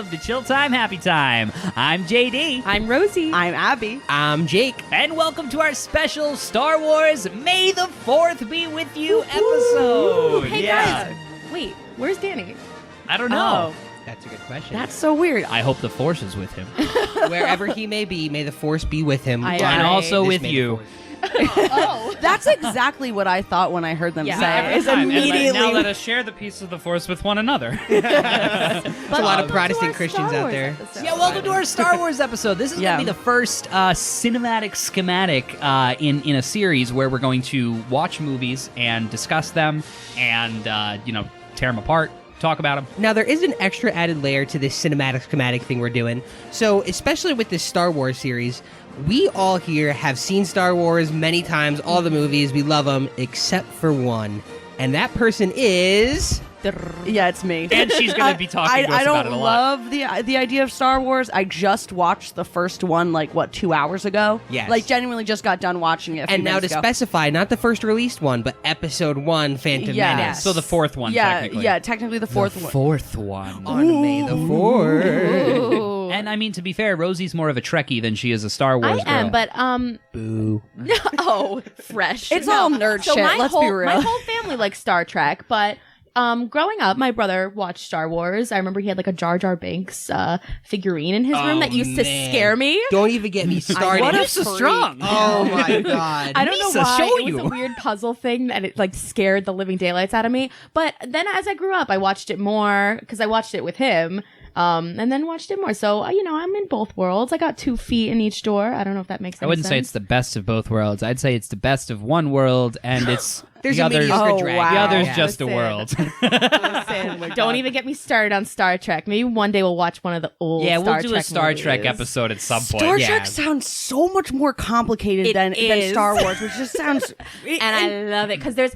welcome to Chilltime, Happytime. I'm JD. I'm Rosie. I'm Abby. I'm Jake. And welcome to our special Star Wars May the 4th be with you episode. Hey guys, wait, where's Danny? I don't know. That's a good question. That's so weird. I hope the Force is with him. Wherever he may be, may the Force be with him. And also with you. That's exactly what I thought when I heard them say. Is immediately. Now let us share the piece of the Force with one another. There's a lot of Protestant Christians out there. Yeah, welcome to our Star Wars episode. This is going to be the first cinematic schematic in a series where we're going to watch movies and discuss them and, tear them apart. Talk about them. Now, there is an extra added layer to this cinematic schematic thing we're doing. So, especially with this Star Wars series, we all here have seen Star Wars many times, all the movies, we love them, except for one. And that person is... Yeah, it's me. And she's going to be talking to us about it a lot. I don't love the idea of Star Wars. I just watched the first one, 2 hours ago? Yes. Genuinely just got done watching it a few And now to minutes ago. specify, not the first released one, but Episode 1, Phantom Menace. So the fourth one, technically. Yeah, technically the fourth one. Fourth one. On May the 4th. And I mean, to be fair, Rosie's more of a Trekkie than she is a Star Wars girl. I am, but Boo. oh, fresh. It's all nerd so shit, My let's whole, be real. My whole family likes Star Trek, but growing up, my brother watched Star Wars. I remember he had a Jar Jar Binks figurine in his room that used to scare me. Don't even get me started. What is so strong? Oh my god. I don't know Misa, why. show It was you. a weird puzzle thing, and it scared the living daylights out of me. But then, as I grew up, I watched it more because I watched it with him, and then watched it more. So I'm in both worlds. I got 2 feet in each door. I don't know if that makes sense. I wouldn't say it's the best of both worlds. I'd say it's the best of one world, and it's There's the a other's, mediocre Oh, drag. wow. the other's Yeah. just a Listen. world. Listen, don't even get me started on Star Trek. Maybe one day we'll watch one of the old Yeah, Star we'll do Trek a Star Trek movies. episode at some point. Star Yeah. Trek sounds so much more complicated It than is. Star Wars, which just sounds... And I love it because there's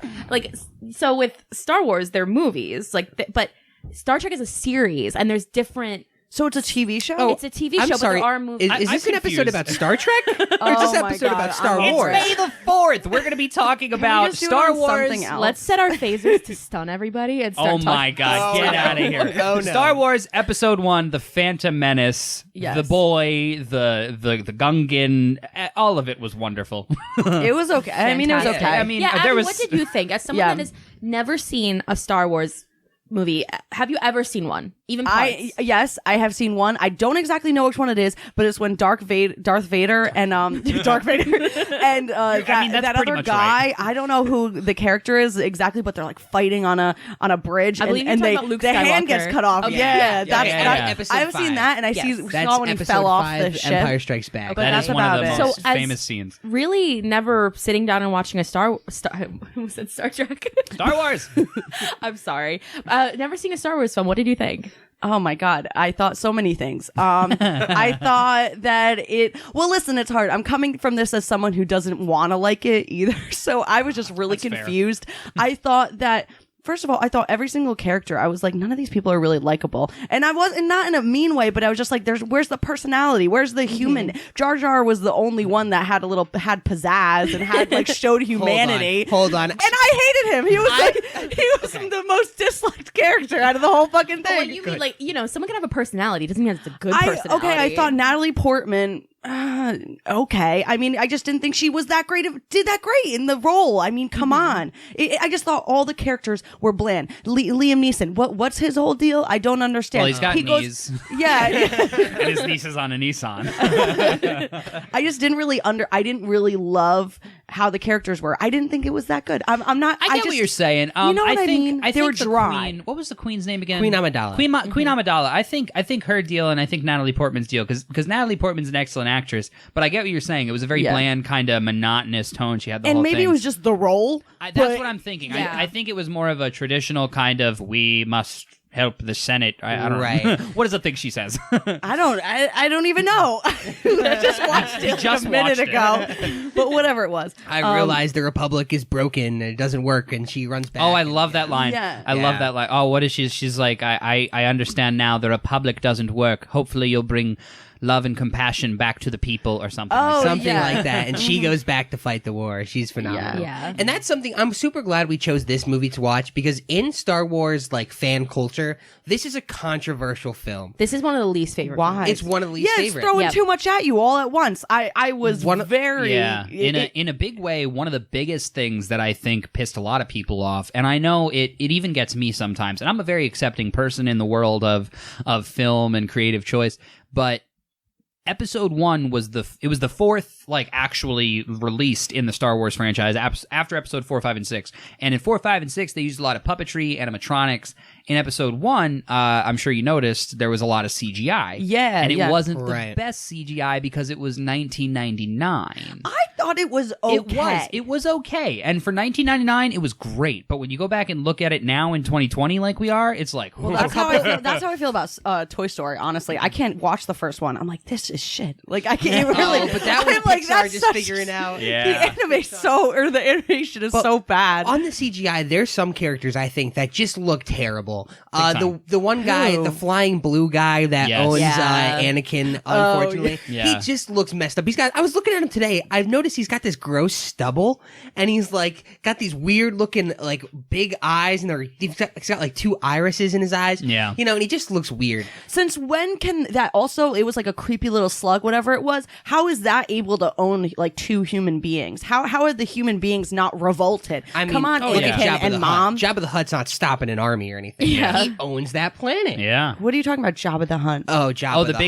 so with Star Wars, they're movies, but Star Trek is a series, and there's different. So it's a TV show? Oh, It's a TV I'm show, sorry. but there are movies. Is I'm this an episode confused. about Star Trek? Or is this Oh an my episode God, about Star I'm Wars? May the 4th. We're going to be talking about just do it Star on Wars. something else? Let's set our phasers to stun everybody and start Oh my talking. God! Oh, Get no. out of here! Oh, no. Star Wars Episode 1: The Phantom Menace. Yes. The boy, the Gungan. All of it was wonderful. It was okay. I mean, it was okay. Fantastic. I mean, yeah, there Abby, was- what did you think? As someone Yeah. that has never seen a Star Wars movie, have you ever seen one? Even parts? Yes, I have seen one. I don't exactly know which one it is, but it's when Darth Vader and Darth Vader and that's that pretty other much guy. right. I don't know who the character is exactly, but they're fighting on a bridge, I believe and you're they talking about Luke the hand Skywalker. gets cut off. Okay. Yeah, Yeah, that's yeah. Episode I've seen 5. that, and I Yes. That's saw when he episode fell off 5, the ship. Empire Strikes Back. But That that's is one of the about it. most So as- famous scenes. Really never sitting down and watching a Star who said Star Trek? Star Wars. I'm sorry. Never seen a Star Wars film. What did you think? Oh my God. I thought so many things. I thought that well, listen, it's hard. I'm coming from this as someone who doesn't want to like it either. So I was just really That's fair. confused. I thought that, first of all, I thought every single character, I was like, none of these people are really likable. And I wasn't, not in a mean way, but I was just like, where's the personality? Where's the human? Jar Jar was the only one that had pizzazz and had showed humanity. Hold on. And I hated him. He was the most disliked character out of the whole fucking thing. Well, you mean someone can have a personality. Doesn't mean it's a good personality. I thought Natalie Portman. Okay. I mean, I just didn't think she was that great. Did that great in the role. I mean, come on. I just thought all the characters were bland. Liam Neeson. What's his whole deal? I don't understand. Well, he's got knees. Yeah. And his niece is on a Nissan. I just didn't really I didn't really love how the characters were. I didn't think it was that good. I'm not. I get what you're saying. You know what I mean? I They think were the dry. Queen, what was the Queen's name again? Queen Amidala. Queen Amidala. I think her deal, and I think Natalie Portman's deal, because Natalie Portman's an excellent actress. But I get what you're saying. It was a very bland, kind of monotonous tone she had. The and whole maybe thing. it was just the role. That's but- what I'm thinking. Yeah. I think it was more of a traditional kind of we must help the Senate. I don't Right. know. What is the thing she says? I don't even know. I just watched it just a minute watched it. ago. But whatever it was. I realized the Republic is broken and it doesn't work, and she runs back. Oh, I love that line. Yeah. I love that line. Oh, what is she? She's like, I understand now. The Republic doesn't work. Hopefully, you'll bring love and compassion back to the people or something. Oh, Something yeah. like that. And she goes back to fight the war. She's phenomenal. Yeah. And that's something I'm super glad we chose this movie to watch because in Star Wars like fan culture, this is a controversial film. This is one of the least favorite. Why? It's one of the least Yeah, it's favorite. throwing Yep. too much at you all at once. I was very Yeah, in a big way, one of the biggest things that I think pissed a lot of people off, and I know it even gets me sometimes, and I'm a very accepting person in the world of film and creative choice, but Episode 1 was the fourth like actually released in the Star Wars franchise after Episode 4, 5, and 6. And in 4, 5, and 6, they used a lot of puppetry, animatronics. In Episode 1, I'm sure you noticed there was a lot of CGI. Yeah, and it yeah. wasn't Right. the best CGI because it was 1999. I thought it was okay. It was okay, and for 1999, it was great. But when you go back and look at it now in 2020, like we are, it's like, Well, that's how I feel. That's how I feel about Toy Story. Honestly, I can't watch the first one. I'm like, this is shit. Like I can't really. Oh, but that was I'm like, Pixar that's just such- figuring out. Yeah. the animation is so bad. On the CGI, there's some characters I think that just look terrible. time. The one guy, Who? the flying blue guy that Yes. owns Yeah. Anakin, unfortunately, yeah. he just looks messed up. I was looking at him today. I've noticed he's got this gross stubble, and he's like got these weird looking like big eyes, and he's got like two irises in his eyes. Yeah. you know, and he just looks weird. Since when can that also? It was like a creepy little slug, whatever it was. How is that able to own like two human beings? How are the human beings not revolted? I mean, Come on, look at Anakin Jabba the and Mom. Hutt. Jabba the Hutt's not stopping an army or anything. Yeah. He owns that planet. yeah. What are you talking about, Jabba the Hutt? Oh, Jabba Oh, the Hutt.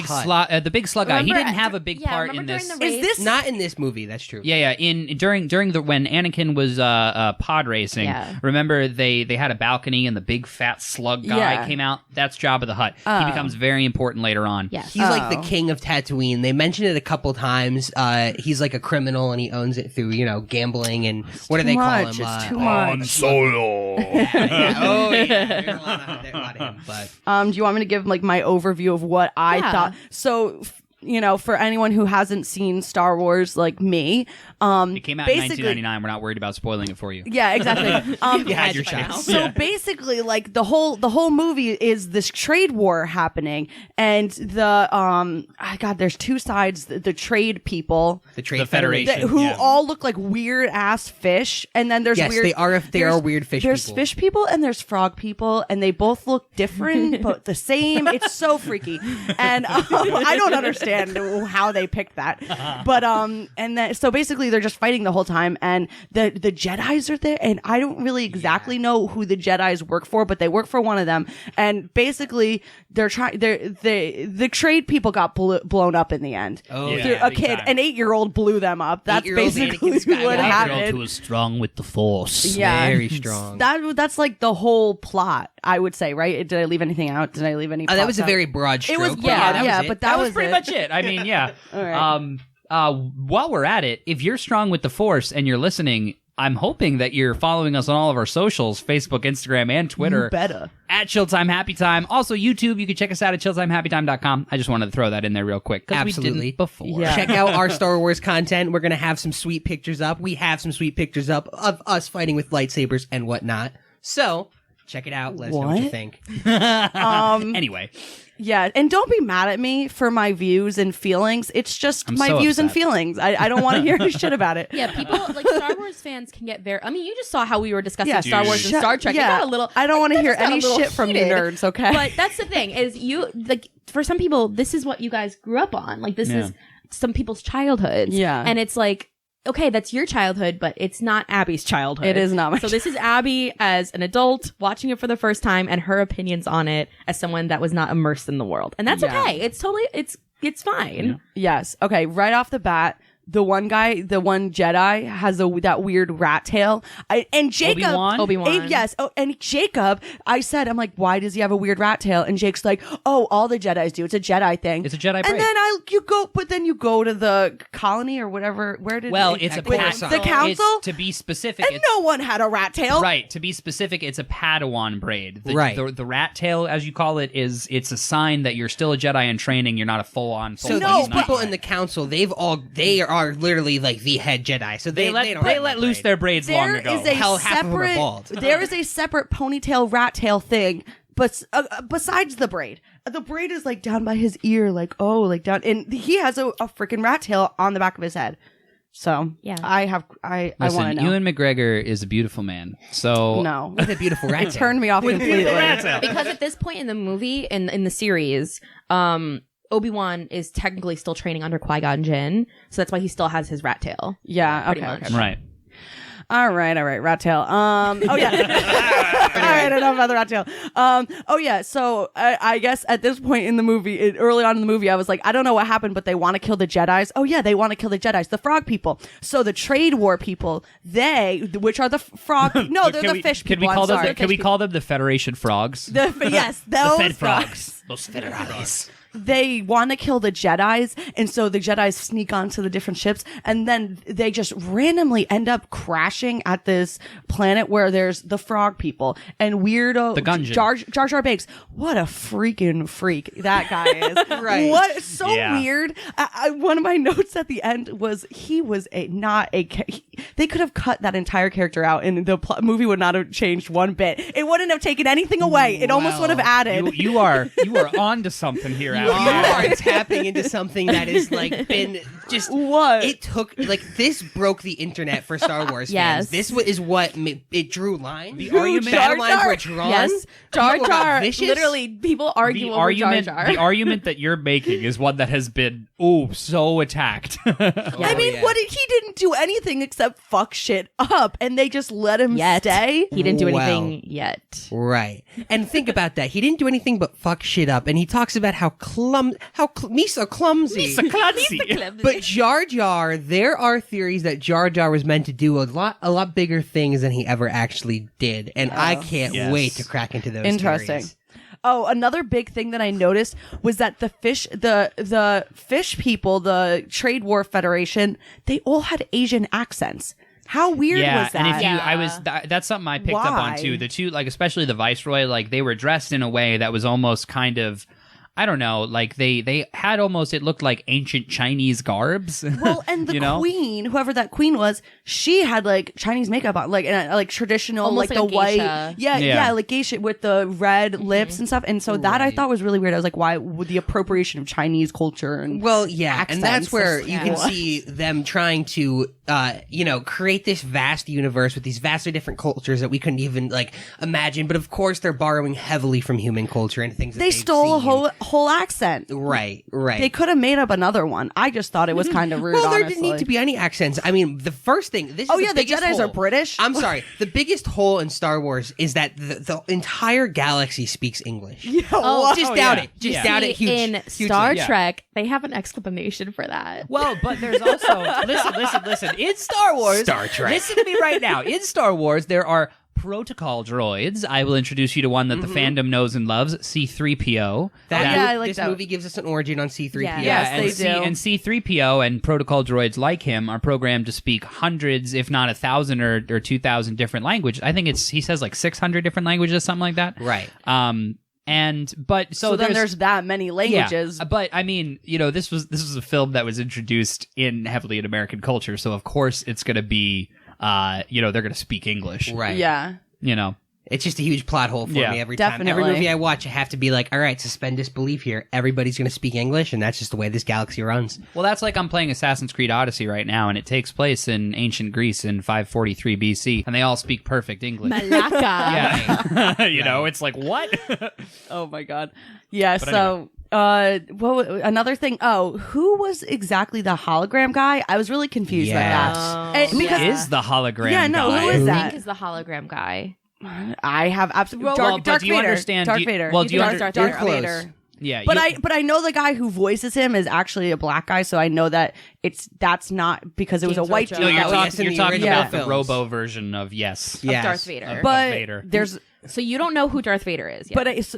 big slug guy. He Remember- didn't have a big yeah, part in remember this. during the Is race? this Not in this movie. That's true. Yeah. During when Anakin was pod racing, Yeah. remember they had a balcony and the big fat slug guy Yeah. came out. That's Jabba the Hutt. He becomes very important later on. Yes. He's like the Oh. king of Tatooine. They mention it a couple times. He's like a criminal and he owns it through, gambling and what do they call him? It's too much. Solo. Yeah. Oh, yeah. There's a lot of him. But Do you want me to give like my overview of what I Yeah. thought? So, for anyone who hasn't seen Star Wars like me, It came out in basically- 1999. We're not worried about spoiling it for you. Yeah, exactly. you had your by now. chance. So basically, like the whole movie is this trade war happening, and there's two sides: the trade people, The Trade The Federation. who Yeah. all look like weird ass fish, and then there's Yes, weird. they are there's- weird fish There's people. fish people and there's frog people, and they both look different but the same. It's so freaky, and I don't understand how they picked that. But and then so basically they're just fighting the whole time, and the Jedis are there, and I don't really exactly know who the Jedis work for, but they work for one of them, and basically they're trying. The trade people got blown up in the end. Oh, Yeah. Through a big kid, time. an 8-year-old blew them up. That's 8-year-old basically Anakin Skywalker. what Girl happened. was strong with the Force. Yeah. Very strong. That's like the whole plot, I would say, right? Did I leave anything out? Did I leave any? that plots was a out? very broad stroke. It was but broad, that yeah, was it. but That was was pretty it. much it. I mean, yeah. All right. While we're at it, if you're strong with the Force and you're listening, I'm hoping that you're following us on all of our socials, Facebook, Instagram, and Twitter. You better. At Chilltime Happytime. Also, YouTube, you can check us out at chilltimehappytime.com. I just wanted to throw that in there real quick. 'Cause we Absolutely. didn't before. Yeah. Check out our Star Wars content. We're going to have some sweet pictures up. We have some sweet pictures up of us fighting with lightsabers and whatnot. So, check it out. Let us know what you What? think. Anyway. Yeah, and don't be mad at me for my views and feelings. It's just I'm my so views and upset. feelings. I don't want to hear any shit about it. Yeah, people like Star Wars fans can get very. I mean, you just saw how we were discussing Yeah, Star Wars and Shut- Star Trek. It Yeah, got a little. I don't want to that hear just got a any little shit from you heated. nerds. Okay, But that's the thing is you like for some people this is what you guys grew up on. Like this Yeah. is some people's childhoods. Yeah. and it's like. Okay, that's your childhood, but it's not Abby's childhood. It is not my So this is Abby as an adult watching it for the first time and her opinions on it as someone that was not immersed in the world. And that's Yeah. okay. It's totally it's fine. yes. Okay, right off the bat, the one Jedi has that weird rat tail. And Jacob, Obi-Wan. yes. Oh, and Jacob, I'm like, why does he have a weird rat tail? And Jake's like, oh, all the Jedis do. It's a Jedi thing. It's a Jedi And braid. then you go to the colony or whatever. Where did Well, it- it's a with Coruscant. the council? It's, to be specific, And no one had a rat tail. right. To be specific, it's a Padawan braid. Right. The rat tail, as you call it, it's a sign that you're still a Jedi in training. You're not a full-on. So No, these but- people in the council, they are literally like the head Jedi. So They don't let have loose braid. their braids long There ago. is a Hell, half of them are separate. bald. There is a separate ponytail rat tail thing besides the braid is like down by his ear, like down, and he has a freaking rat tail on the back of his head. So Yeah. I want to know. Ewan McGregor is a beautiful man. So No, With a beautiful rat it turned me off completely. Because at this point in the movie, in the series, Obi-Wan is technically still training under Qui-Gon Jinn, so that's why he still has his rat tail. Yeah. Pretty Okay. much. Okay. right. All right, rat tail. Oh yeah. All right, enough about the rat tail. Oh yeah. So I guess at this point in the movie, early on in the movie, I was like, I don't know what happened, but they want to kill the Jedis. Oh yeah, they want to kill the Jedis, the frog people. So the trade war people, which are the frog? No, they're the fish people. Can we call them the Federation Frogs? Yes, those the Fed frogs. Frogs. Those Federales. They want to kill the Jedis, and so the Jedis sneak onto the different ships, and then they just randomly end up crashing at this planet where there's the frog people and weirdo The Gungeon. Jar Jar Binks. What a freaking freak that guy is! Right. What so Yeah. weird. One of my notes at the end was he was they could have cut that entire character out, and the movie would not have changed one bit. It wouldn't have taken anything away. It almost would have added. You are on to something here, You Abby. are tapping into something that has like been just What? it took like this broke the internet for Star Wars Yes. fans. This is what it drew lines. The argument- Battle lines were drawn. Yes, Jar People got Jar. vicious. Literally, people argue over Jar Jar. The argument that you're making is one that has been so attacked. I mean, yeah. he didn't do anything except fuck shit up, and they just let him Yet. stay. He didn't do anything Well. yet. Right. And think about that. He didn't do anything but fuck shit up. And he talks about how Misa clumsy. But Jar Jar, there are theories that Jar Jar was meant to do a lot bigger things than he ever actually did. And I can't Yes. wait to crack into those Interesting. theories. Oh, another big thing that I noticed was that the fish people, the Trade War Federation, they all had Asian accents. How weird was that? and if you, Yeah. that's something I picked up on Why? too. The two, like especially the Viceroy, like they were dressed in a way that was almost kind of, I don't know, like they had almost, it looked like ancient Chinese garbs. Well, and the You know? queen, whoever that queen was, she had like Chinese makeup on, like traditional, Almost like like the a white, geisha. yeah, like geisha with the red lips and stuff. And so that I thought was really weird. I was like, why would the appropriation of Chinese culture and Well, yeah, and that's accents. where That's- you can see them trying to, create this vast universe with these vastly different cultures that we couldn't even like imagine. But of course, they're borrowing heavily from human culture and things. That they they've stole seen. a whole accent. Right. They could have made up another one. I just thought it was kind of rude. Well, there honestly. didn't need to be any accents. I mean, the first thing. This Oh is yeah, the biggest Jedis hole. are British. I'm sorry. The biggest hole in Star Wars is that the entire galaxy speaks English. Oh, Just Oh, doubt yeah. it. Just Yeah. doubt it. Huge. in hugely. Star yeah. Trek, they have an explanation for that. Well, but there's also listen. In Star Wars, Star Trek. Listen to me right now. In Star Wars, there are protocol droids. I will introduce you to one that the fandom knows and loves, C-3PO. I like this that. movie gives us an origin on C-3PO. Yeah. Yes, and they do. And C-3PO and protocol droids like him are programmed to speak hundreds, if not 1,000 or 2,000 different languages. I think he says like 600 different languages, something like that. Right. So then there's that many languages. Yeah, but I mean, this was a film that was introduced heavily in American culture, so of course it's going to be, they're going to speak English. Right. Yeah. It's just a huge plot hole for Yeah. me every time. Every Definitely. movie I watch, I have to be like, all right, suspend disbelief here. Everybody's going to speak English, and that's just the way this galaxy runs. Well, that's like I'm playing Assassin's Creed Odyssey right now, and it takes place in ancient Greece in 543 BC, and they all speak perfect English. Malaka. Yeah. It's like, what? Oh my god. Yeah. But So. Another thing. Oh, who was exactly the hologram guy? I was really confused about Yes. that. Who Because is the hologram Yeah, no, guy? who is I that? think is the hologram guy. I have absolutely Well, Darth do you Vader. understand? Darth do you- Vader. Well, He's do you Darth under- Darth You're Vader. close. Yeah, But you- I know the guy who voices him is actually a black guy, so I know that that's not because it was a James white Earl dude. No, you're Jones. that talking, was- in you're the talking original about the films. Robo version of yes. Yes. Of Darth Vader. Of but Vader. there's So you don't know who Darth Vader is yet. but it's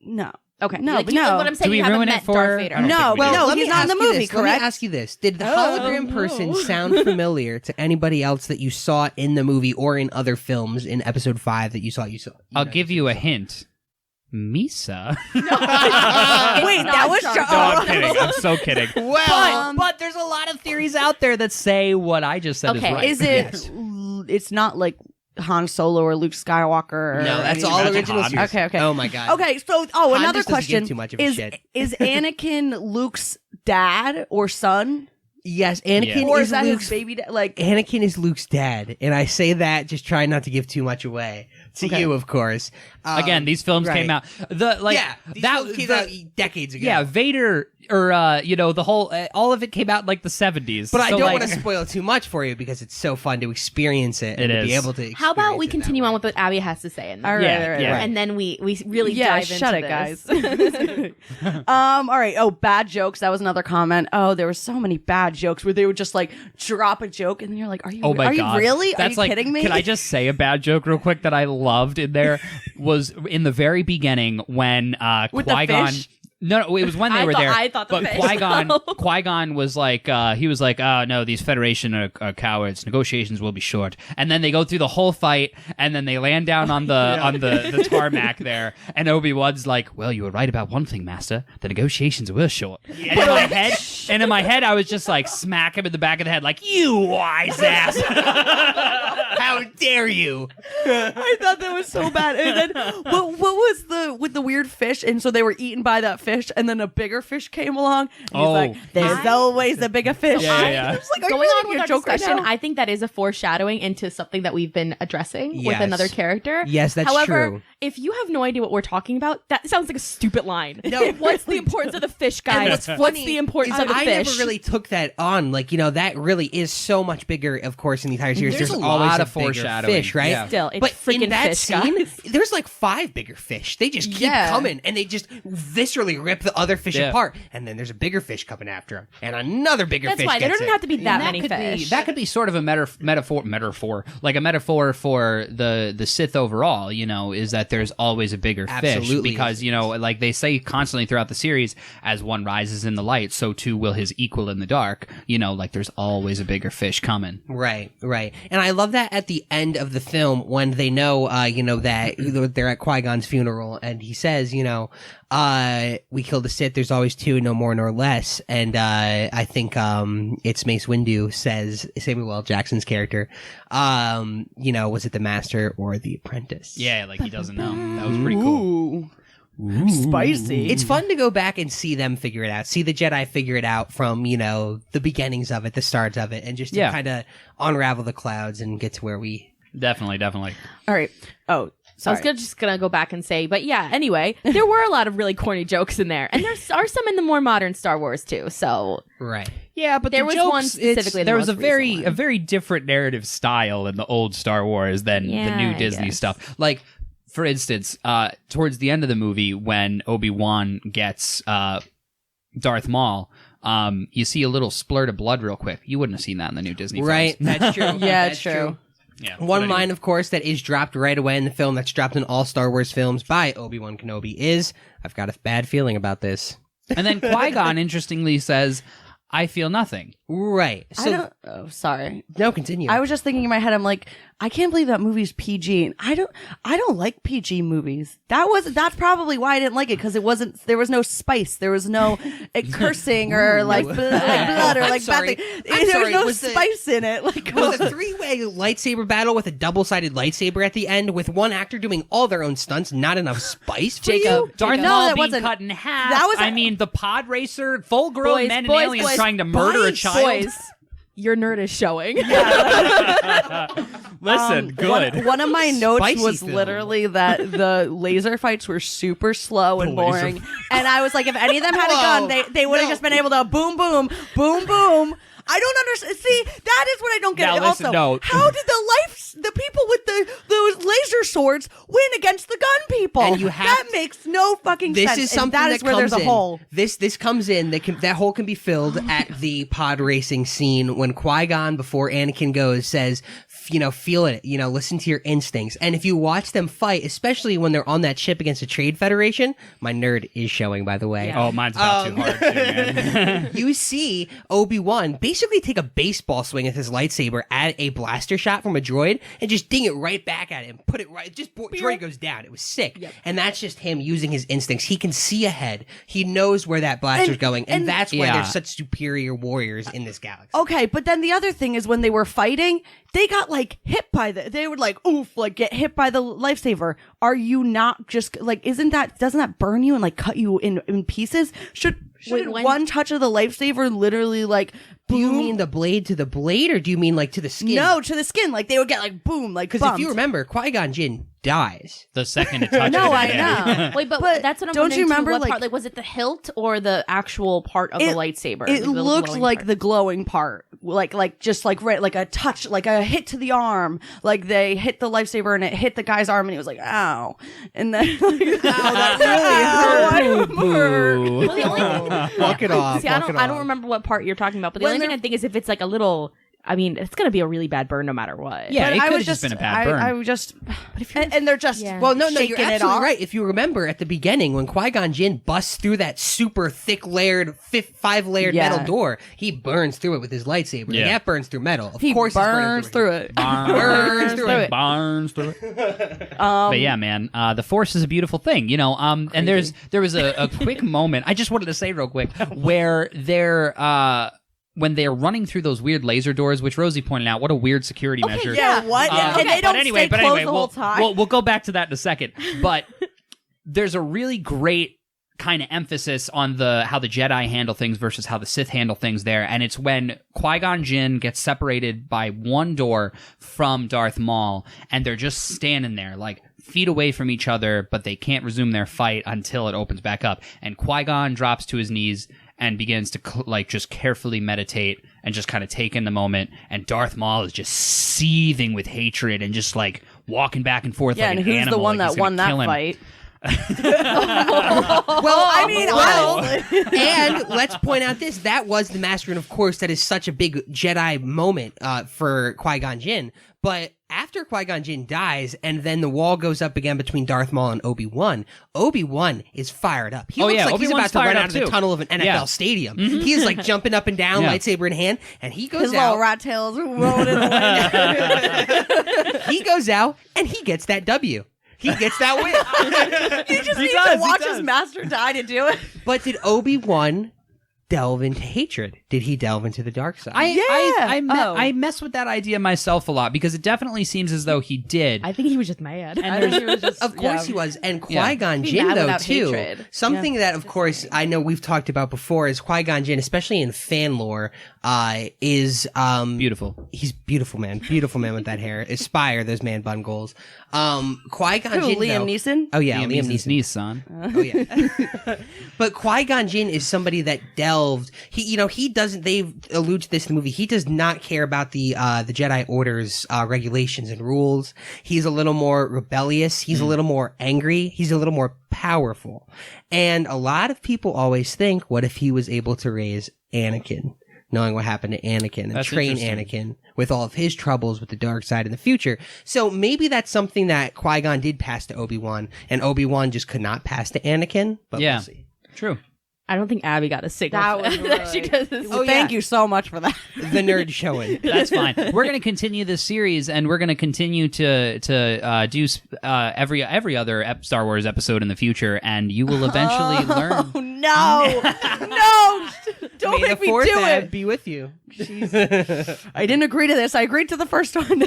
no. okay. No, Like, but you- no. What I'm saying, Do we you haven't ruin it met for- Darth Vader. I don't No, think we but do. no, let he's me not in the ask you movie, this. Let correct? me ask you this. Did the hologram person sound familiar to anybody else that you saw in the movie or in other films in episode 5 that you saw? I'll give you a hint. Misa. Wait, that was Jar No, Jar. I'm kidding. I'm so kidding. But there's a lot of theories out there that say what I just said Okay. is right. Is it? It's not like Han Solo or Luke Skywalker. Or No, that's any all of that. original Han. series. Okay. Oh my god. Okay, so Han another just doesn't give question too much of a is shit. is Anakin Luke's dad or son, Yes, Anakin or is is that Luke's his baby dad? Like, Anakin is Luke's dad, and I say that just trying not to give too much away to Okay. you, of course. Again, these films right. came out These films came out decades ago. Yeah, Vader, or the whole, all of it came out in like the 70s. But I So, don't like, want to spoil too much for you because it's so fun to experience it. It and to be is. able to. How about we experience it that continue way. on with what Abby has to say, and all right, Yeah, all right, yeah. all right. and then we really dive shut into it, this. guys. All right. Oh, bad jokes. That was another comment. Oh, there were so many bad jokes where they would just like drop a joke, and then you're like, "Are you? Oh my are God. you really? That's are you like, kidding me?" Can I just say a bad joke real quick that I loved in there was in the very beginning when With the Qui-Gon. fish? No, it was when they were there. I thought the but fish, Qui-Gon was like, he was like, oh no, these Federation are cowards. Negotiations will be short. And then they go through the whole fight, and then they land down on the tarmac there. And Obi-Wan's like, well, you were right about one thing, Master. The negotiations were short. And in my head, I was just like, smack him in the back of the head, like, you wise ass. How dare you? I thought that was so bad. And then what was with the weird fish? And so they were eaten by that fish, and then a bigger fish came along. And he's like, "There's always a bigger fish." Yeah. I was like, "Are Going you on making with a our joke right discussion, now?" I think that is a foreshadowing into something that we've been addressing with Yes. another character. Yes, that's However, true. if you have no idea what we're talking about, that sounds like a stupid line. No. What's the importance of the fish, guys? What's the importance of the I fish? never really took that on. Like, that really is so much bigger, of course, in the entire series. There's a always lot a of bigger foreshadowing. fish, right? Yeah. Still, it's but freaking in that fish, scene, guys. there's like 5 bigger fish. They just keep Yeah. coming, and they just viscerally rip the other fish Yeah. apart. And then there's a bigger fish coming after him, and another bigger That's fish. why there gets doesn't it. have to be that many could fish. that could be sort of a metaphor for the Sith overall. Is that there's always a bigger fish Absolutely. because like they say constantly throughout the series, as one rises in the light, so too will his equal in the dark. Like there's always a bigger fish coming. Right. And I love that at the end of the film when they know, that they're at Qui-Gon's funeral and he says, we killed the Sith, there's always 2, no more nor less. And I think it's Mace Windu says, Samuel L. Jackson's character, was it the Master or the Apprentice? Yeah, like he doesn't know. That was pretty cool. Ooh. Spicy. It's fun to go back and see them figure it out. See the Jedi figure it out from, the beginnings of it, the starts of it, and just to kind of unravel the clouds and get to where we... Definitely. All right. Oh, sorry. I was just gonna go back and say, but yeah. Anyway, there were a lot of really corny jokes in there, and there are some in the more modern Star Wars too. So Right. Yeah, but There the was jokes, one specifically, the there was most a very recent one. a very different narrative style in the old Star Wars than the Yeah, new I Disney guess. stuff. Like, for instance, towards the end of the movie, when Obi-Wan gets Darth Maul, you see a little splurt of blood real quick. You wouldn't have seen that in the new Disney Right. films. That's true. Yeah, That's it's true. Yeah. One But anyway. line, of course, that is dropped right away in the film, that's dropped in all Star Wars films by Obi-Wan Kenobi is, I've got a bad feeling about this. And then Qui-Gon, interestingly, says, I feel nothing. Right. So, Oh, sorry. no, continue. I was just thinking in my head, I'm like, I can't believe that movie's PG. And I don't like PG movies. That's probably why I didn't like it, because there was no spice. There was no cursing or like blood or I'm like sorry. bad thing. I'm There sorry. was no Was the- spice in it. Like, was a 3-way lightsaber battle with a double-sided lightsaber at the end with one actor doing all their own stunts, not enough spice for you? Darth No, Maul that being wasn't- cut in half. that was I mean, the pod racer, full-grown Boys, men boys, and aliens boys, trying to murder a child. boys, your nerd is showing. Listen, good. One of my notes Spicy was film. literally that the laser fights were super slow and The laser boring. And I was like, if any of them had a gun, they would have just been able to boom, boom, boom, boom. I don't understand. See, that is what I don't get. Now, listen, also, no. how did the people with those laser swords win against the gun people? And you have- that makes no fucking This sense. is And something that is where comes there's a in. hole. This comes in. That hole can be filled at the pod racing scene when Qui-Gon, before Anakin goes, says, feel it, listen to your instincts. And if you watch them fight, especially when they're on that ship against the Trade Federation, my nerd is showing, by the way. Oh, mine's about too hard, too, man. You see Obi-Wan basically take a baseball swing with his lightsaber at a blaster shot from a droid and just ding it right back at him. Put it right, droid goes down. It was sick. And that's just him using his instincts. He can see ahead. He knows where that blaster's going. And that's why Yeah. they're such superior warriors in this galaxy. Okay, but then the other thing is when they were fighting, they got like hit by they would like oof, like get hit by the lifesaver. Are you not just like, doesn't that burn you and like cut you in pieces? Should one touch of the lifesaver literally like do you mean the blade to the blade, or do you mean like to the skin? No, to the skin. Like they would get like boom, like because if you remember, Qui-Gon Jinn dies the second it touches. No, it I again. know. Wait, but that's what I'm don't you remember? What part? Like, was it the hilt or the actual part of the lightsaber? It the looked like part? the glowing part, like just like right, like a touch, like a hit to the arm. Like they hit the lifesaver and it hit the guy's arm, and he was like, "Ow!" And then, like, "Ow, that really hurt." Well, the only walk it off. See, I don't remember what part you're talking about, but the When only thing I think is if it's like a little. I mean, it's gonna be a really bad burn no matter what. Yeah, But it I could was have just been a bad burn. I was just, and they're just Well, no, you're shaking it absolutely off. right. If you remember at the beginning when Qui-Gon Jinn busts through that super thick layered, 5-layered Yeah. metal door, he burns through it with his lightsaber. Yeah. That burns through metal. Of He course, burns he's through burning it. Burns through it. Burns through it. But yeah, man, the Force is a beautiful thing, you know. And there was a quick moment. I just wanted to say real quick where when they're running through those weird laser doors, which Rosie pointed out, what a weird security measure. Yeah, what? And they don't stay closed the whole time. We'll go back to that in a second. But there's a really great kind of emphasis on how the Jedi handle things versus how the Sith handle things there, and it's when Qui-Gon Jinn gets separated by one door from Darth Maul, and they're just standing there like feet away from each other, but they can't resume their fight until it opens back up, and Qui-Gon drops to his knees and begins to just carefully meditate and just kind of take in the moment, and Darth Maul is just seething with hatred and just like walking back and forth like and an who's animal, the one like he's that won gonna that kill him. fight? Well, I mean, and let's point out that was the master, and of course, that is such a big Jedi moment for Qui-Gon Jinn. But after Qui-Gon Jinn dies, and then the wall goes up again between Darth Maul and Obi-Wan is fired up. He looks like Obi-Wan's he's about to fired run up out of the too. tunnel of an NFL stadium. He is like jumping up and down, lightsaber in hand, and he goes His out. little rat tails rolling in the wind. He goes out, and he gets that W. He gets that win. He just needs to watch his master die to do it. But did Obi-Wan delve into hatred? Did he delve into the dark side? I mess with that idea myself a lot because it definitely seems as though he did. I think he was just mad. Of course he was. And Qui-Gon Be Jinn, mad though, without too. hatred. Something that, of course, I know we've talked about before is Qui-Gon Jinn, especially in fan lore, is... Beautiful. He's beautiful, man. Beautiful man with that hair. Aspire, those man bun goals. Qui-Gon Who, Jinn, Liam Neeson? Oh, yeah, Liam Neeson's Neeson. niece, son. Oh yeah. But Qui-Gon Jinn is somebody that delved. They allude to this in the movie. He does not care about the Jedi Order's regulations and rules. He's a little more rebellious. He's a little more angry. He's a little more powerful. And a lot of people always think, what if he was able to raise Anakin? Knowing what happened to Anakin and That's train interesting. Anakin with all of his troubles with the dark side in the future. So maybe that's something that Qui-Gon did pass to Obi-Wan, and Obi-Wan just could not pass to Anakin. But we'll see. True. I don't think Abby got a signal. That was that she really- goes, Well, thank you so much for that. The nerd showing. That's fine. We're going to continue this series, and we're going to continue to do every other Star Wars episode in the future, and you will eventually learn. Oh, no. No. Don't May make the me fourth do Ab it. be with you. I didn't agree to this. I agreed to the first one.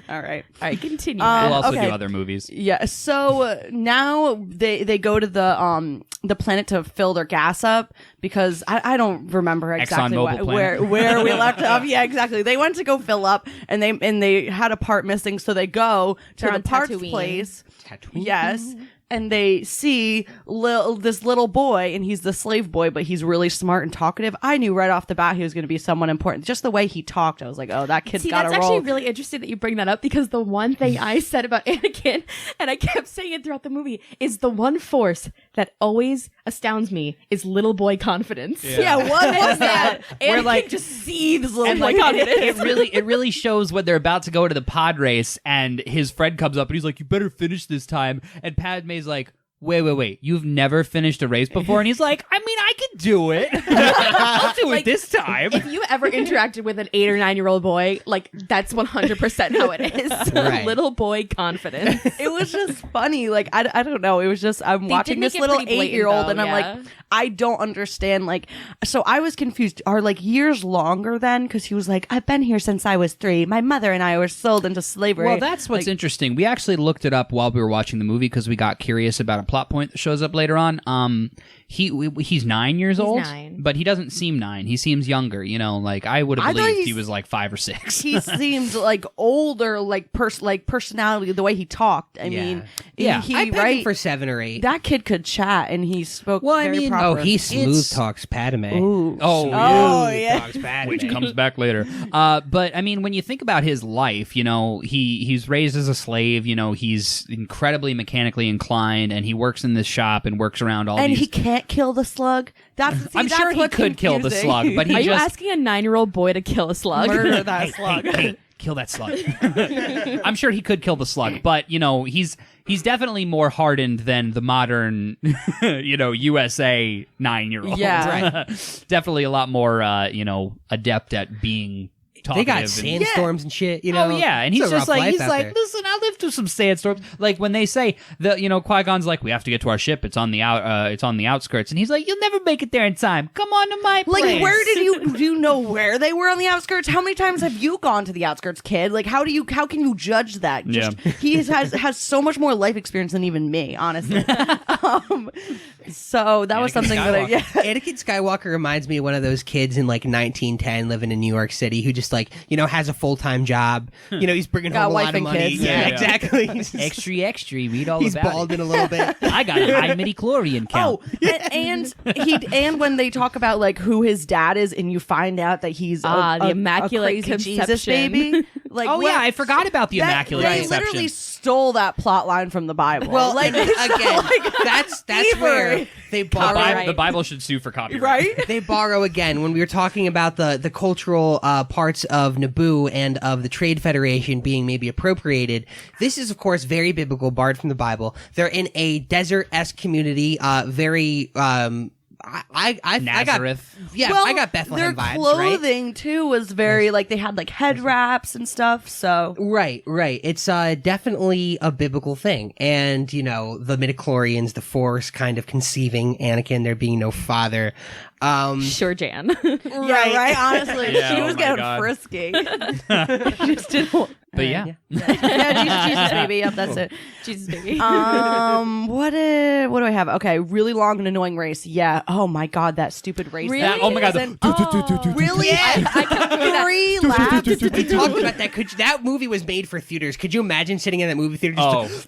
All right. all right, continue. We'll also okay. do other movies. Yeah. So now they go to the planet to fill their gas up because I don't remember exactly ExxonMobil where we left off. Yeah, exactly. They went to go fill up and they had a part missing, so they go to They're the on parts Tatooine. place. Tatooine? Yes. And they see this little boy, and he's the slave boy, but he's really smart and talkative. I knew right off the bat he was going to be someone important. Just the way he talked, I was like, oh, that kid's See, got that's to roll. actually really interesting that you bring that up because the one thing I said about Anakin, and I kept saying it throughout the movie, is the one force that always astounds me is little boy confidence. Yeah, what was that? Anakin like- just seethes little And boy like confidence. it really shows when they're about to go to the pod race, and his friend comes up and he's like, "You better finish this time." And Padme's like, wait, you've never finished a race before? And he's like, I mean, I can do it. I'll do it this time. If you ever interacted with an 8 or 9-year-old boy, like that's 100% how it is. Right. Little boy confidence. It was just funny. Like, I don't know. It was just, I'm watching make this it little pretty blatant, 8-year-old though, and I'm yeah. like, I don't understand. Like, so I was confused. Are like years longer then? Because he was like, I've been here since I was 3. My mother and I were sold into slavery. Well, that's what's interesting. We actually looked it up while we were watching the movie because we got curious about a plot point that shows up later on. He's 9 years old, 9. but he doesn't seem 9. He seems younger. You know, like I would have I thought believed he was like 5 or 6. He seemed like older, like personality, the way he talked. I mean, Yeah. he I pegged right him for 7 or 8. that kid could chat and he spoke very proper. Oh, he smooth talks Padme. Ooh. Oh, yeah. Talks Padme. which comes back later. But I mean, when you think about his life, you know, he's raised as a slave. You know, he's incredibly mechanically inclined, and he works in this shop and works around all And these. he can't kill the slug. I'm sure he could kill the slug, but he Are you just asking a 9-year-old boy to kill a slug? murder that slug. hey, kill that slug. I'm sure he could kill the slug, but you know, he's definitely more hardened than the modern, you know, USA 9-year-old. Yeah. Definitely a lot more, you know, adept at being They talkative. got and- sandstorms and shit, you know. Oh yeah, and It's he's a just rough like life out there. listen, I lived through some sandstorms. Like when they say you know, Qui-Gon's like, we have to get to our ship. It's on the outskirts, and he's like, you'll never make it there in time. Come on to my place. Like, where do you know where they were on the outskirts? How many times have you gone to the outskirts, kid? Like, how can you judge that? Just, he has so much more life experience than even me, honestly. So that was Anakin something that Anakin Skywalker reminds me of one of those kids in like 1910 living in New York City who just like, you know, has a full-time job. You know, he's bringing Got home a wife lot of and money. kids. Yeah, Yeah. exactly. extra, read all He's about balding a little bit. it. I got a high midi-chlorian count. Oh, and when they talk about like who his dad is, and you find out that he's the a Immaculate crazy Jesus Conception. baby. Like, Oh yeah, I forgot about the Immaculate They Conception. literally stole that plot line from the Bible. Well, like and again, that's where Thievery. they the, borrow. Bible, the Bible should sue for copyright. right? They borrow again when we were talking about the cultural parts of Naboo and of the Trade Federation being maybe appropriated. This is, of course, very biblical, borrowed from the Bible. They're in a desert-esque community, very. I got Nazareth. Well, I got Bethlehem their vibes, right? clothing too was very like they had like head wraps and stuff. So Right. It's definitely a biblical thing. And, you know, the midichlorians, the Force kind of conceiving Anakin, there being no father. Sure, Jan. right. Honestly, Yeah, she oh was my getting God. frisky. She just didn't. But yeah. Yeah, Jesus baby. Yep, that's it. Jesus, baby. What do I have? Okay, really long and annoying race. Yeah. Oh my God, that stupid race. Really? That- oh my God. Really? I can 3 laps. We talked about that. That movie was made for theaters. Could you imagine sitting in that movie theater just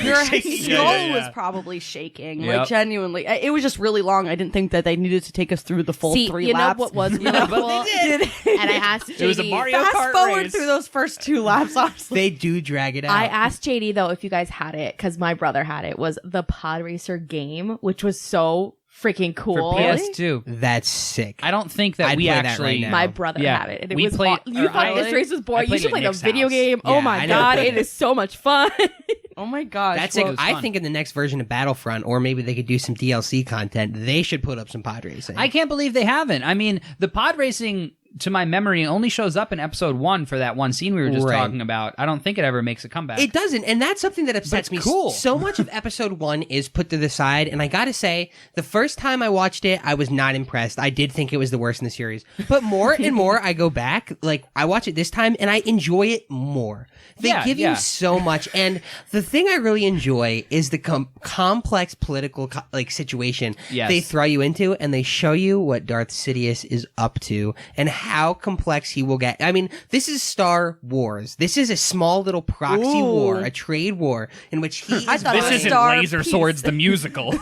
Your skull yeah. was probably shaking. Yep. Like genuinely, it was just really long. I didn't think that they needed to take us through the full See, 3 you laps. know what was really cool? But they did. And I asked JD. It was a Mario Fast Kart forward race. through those first 2 laps. Honestly, They do drag it out. I asked JD though if you guys had it because my brother had it. Was the Pod Racer game, which was so freaking For cool. PS2. That's sick. I don't think that I'd we play that actually. right now. My brother Yeah. had it. And it We was played- you or thought I- this race was I boring. You played should it play at the Nick's video house. game. Yeah, Oh my I know. God, it is so much fun. oh my gosh, That's well, it. I fun. think in the next version of Battlefront, or maybe they could do some DLC content, they should put up some pod racing. I can't believe they haven't. I mean, the pod racing, to my memory, only shows up in episode 1 for that one scene we were just Right. talking about. I don't think it ever makes a comeback. It doesn't, and that's something that upsets it's me. cool. So much of episode 1 is put to the side, and I gotta say, the first time I watched it, I was not impressed. I did think it was the worst in the series. But more and more I go back, like, I watch it this time, and I enjoy it more. They Yeah, give yeah. you so much, and the thing I really enjoy is the complex political situation Yes. they throw you into, and they show you what Darth Sidious is up to, and how complex he will get. I mean, this is Star Wars. This is a small little proxy Ooh. war, a trade war, in which he is I thought it this was buying- isn't Star Laser Piece. Swords the musical.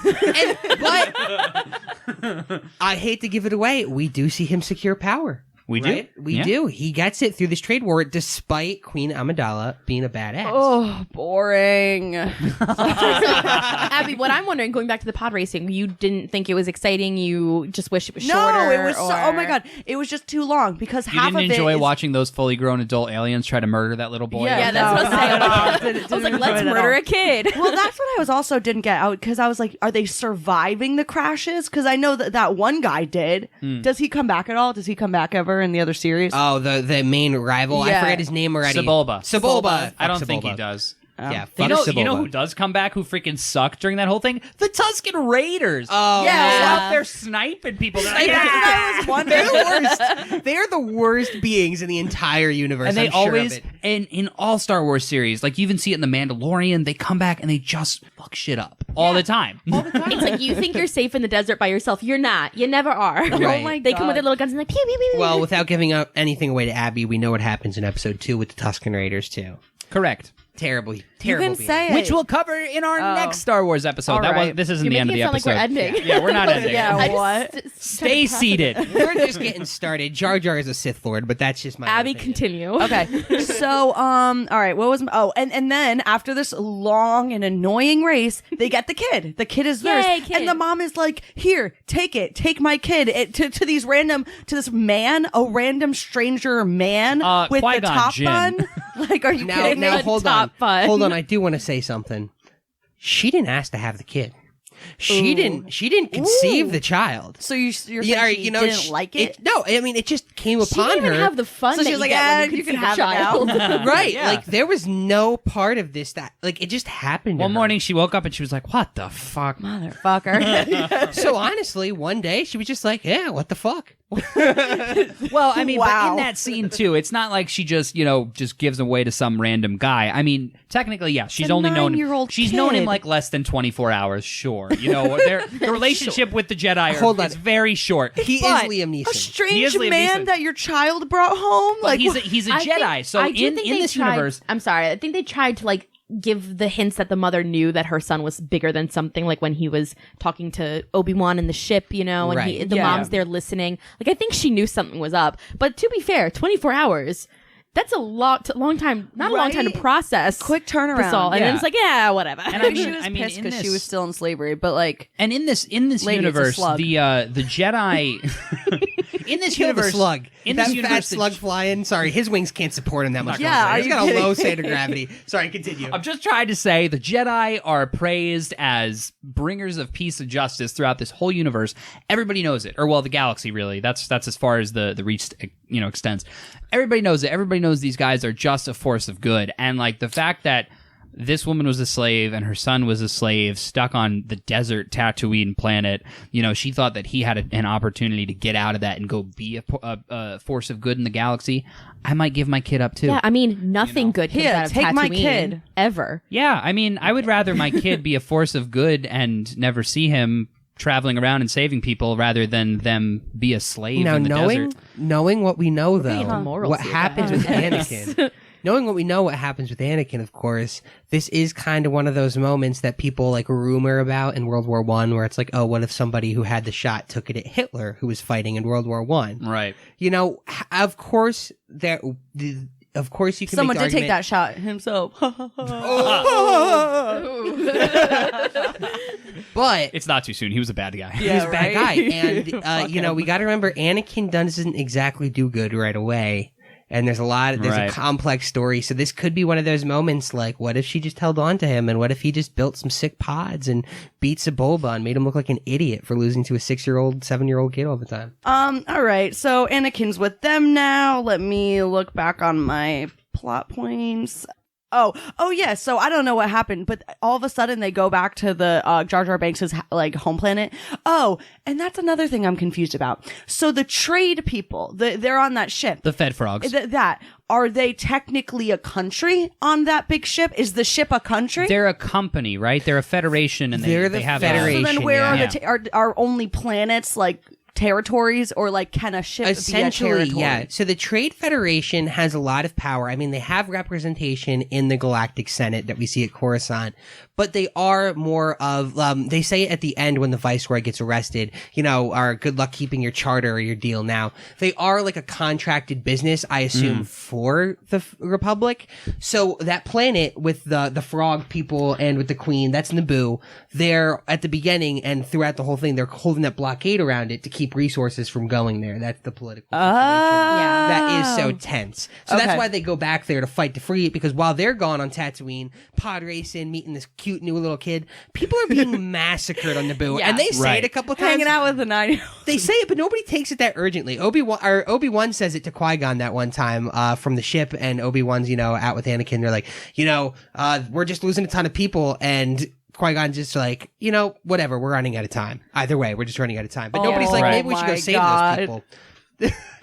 but I hate to give it away. We do see him secure power. We right? do. We do. He gets it through this trade war despite Queen Amidala being a badass. Oh, boring. Abby, what I'm wondering, going back to the pod racing, you didn't think it was exciting. You just wish it was shorter. No, it was or... oh my god, it was just too long because You half didn't of it enjoy is- watching those fully grown adult aliens try to murder that little boy? Yeah, that's what I was saying. I was like, let's murder a kid. Well, that's what I was also didn't get out because I was like, are they surviving the crashes? Because I know that one guy did. Does he come back at all? Does he come back ever in the other series? Oh, the main rival. I Yeah. forget his name already. Sebulba. I don't Fuck think he Sebulba. does. Yeah, You fuck know Sebulba. who does come back who freaking sucked during that whole thing? The Tusken Raiders. Oh, They're yeah. out there sniping people. They're like, That was one They're the worst. They're the worst beings in the entire universe. and they I'm sure of always it. in all Star Wars series, like you even see it in The Mandalorian, they come back and they just fuck shit up all the time. It's like you think you're safe in the desert by yourself. You're not. You never are. Right. Oh my They come with God. their little guns and like pew pew pew. Well, without giving up anything away to Abby, we know what happens in episode 2 with the Tusken Raiders too. Correct. Terrible. You Terrible. can say it. Which we'll cover in our Oh. next Star Wars episode. All right. This isn't You're the end of making the it sound episode. like we're ending. Yeah, we're not ending. Yeah, I just what? Stay seated. We're just getting started. Jar Jar is a Sith Lord, but that's just my Abby, opinion. continue. Okay, so all right, what was and then after this long and annoying race, they get the kid. The kid is theirs, Yay, kid. and the mom is like, "Here, take my kid." To this man, a random stranger man with the Qui-Gon top Jinn. bun. Like, are you Now, kidding me? hold top on. bun. Hold on. I do want to say something. She didn't ask to have the kid. She didn't conceive the child. So you're saying Yeah, she didn't like it? No, I mean it just came She upon didn't even her. have the fun So that she was you like, get when you can conceive a have it now. child. Right, Yeah. like there was no part of this that like it just happened. to One her. morning she woke up and she was like, "What the fuck?" Motherfucker. So honestly, one day she was just like, "Yeah, what the fuck." Well, I mean, but Wow. in that scene too, it's not like she just gives away to some random guy. I mean, technically, yeah, she's a only known 9-year-old she's known him kid. like less than 24 hours. Sure, the relationship with the Jedi Hold on. is very short. He But- is Liam A Neeson. strange He is Liam man Neeson. that your child brought home. But Like, he's a I Jedi. think- So I do in think they this tried- universe, I'm sorry. I think they tried to like give the hints that the mother knew that her son was bigger than something, like when he was talking to Obi-Wan in the ship, and Right. the Yeah. mom's there listening. Like I think she knew something was up. But to be fair, 24 hours. That's a long time. Not a long time to Right? process. quick this turnaround. all, and then Yeah. it's like, yeah, whatever. And Maybe she was I mean, pissed in because she this- was still in slavery, but like, and in this Lady, it's a universe, slug. the Jedi in this Kill the universe, slug. in that this fat universe, the slug flying. Sorry, his wings can't support him that much. Yeah, longer. are He's you got a kidding low me? center of gravity. Sorry, continue. I'm just trying to say the Jedi are praised as bringers of peace and justice throughout this whole universe. Everybody knows it, or well, the galaxy really. That's as far as the reach extends. Everybody knows it. Everybody knows these guys are just a force of good, and like the fact that this woman was a slave and her son was a slave stuck on the desert Tatooine planet. She thought that he had an opportunity to get out of that and go be a force of good in the galaxy. I might give my kid up too. yeah, I mean, nothing good comes Here, out of take my Tatooine, kid. ever. Yeah, I mean, I would rather my kid be a force of good and never see him traveling around and saving people rather than them be a slave Now, in the desert. knowing what we know, getting though, into morals what here, happens guys. with Anakin, knowing what we know, what happens with Anakin, of course, this is kind of one of those moments that people like rumor about in World War I, where it's like, oh, what if somebody who had the shot took it at Hitler, who was fighting in World War I? Right. Of course, of course, you can. someone make did the take that shot himself. but It's not too soon. He was a bad guy. he was a bad guy, and Fuck we got to remember Anakin doesn't exactly do good right away. And there's Right. a complex story. So this could be one of those moments like, what if she just held on to him? And what if he just built some sick pods and beat Sebulba and made him look like an idiot for losing to a 6-year-old, 7-year-old kid all the time? All right. So Anakin's with them now. Let me look back on my plot points. Oh yeah. So I don't know what happened, but all of a sudden they go back to the Jar Jar Banks' like home planet. Oh, and that's another thing I'm confused about. So the trade people, they're on that ship. The Fed Frogs. That are they technically a country on that big ship? Is the ship a country? They're a company, right? They're a federation, and They're the they have so Federation. then where yeah. are are only planets like territories, or like can a ship Essentially, be a territory? yeah. So the Trade Federation has a lot of power. I mean, they have representation in the Galactic Senate that we see at Coruscant, but they are more of, they say at the end when the Viceroy gets arrested, are good luck keeping your charter or your deal now. They are like a contracted business, I assume, for the Republic. So that planet with the frog people and with the Queen, that's Naboo. They're at the beginning and throughout the whole thing, they're holding that blockade around it to keep resources from going there. That's the political situation. That is so tense. So that's why they go back there to fight to free it, because while they're gone on Tatooine, pod racing, meeting this cute new little kid, people are being massacred on Naboo. And they say it a couple times. Hanging out with the 9-year-old. They say it, but nobody takes it that urgently. Obi-Wan says it to Qui-Gon that one time from the ship, and Obi-Wan's, out with Anakin. They're like, we're just losing a ton of people, and Qui-Gon's just like, whatever, we're running out of time. Either way, we're just running out of time. But nobody's like, maybe we should go save those people.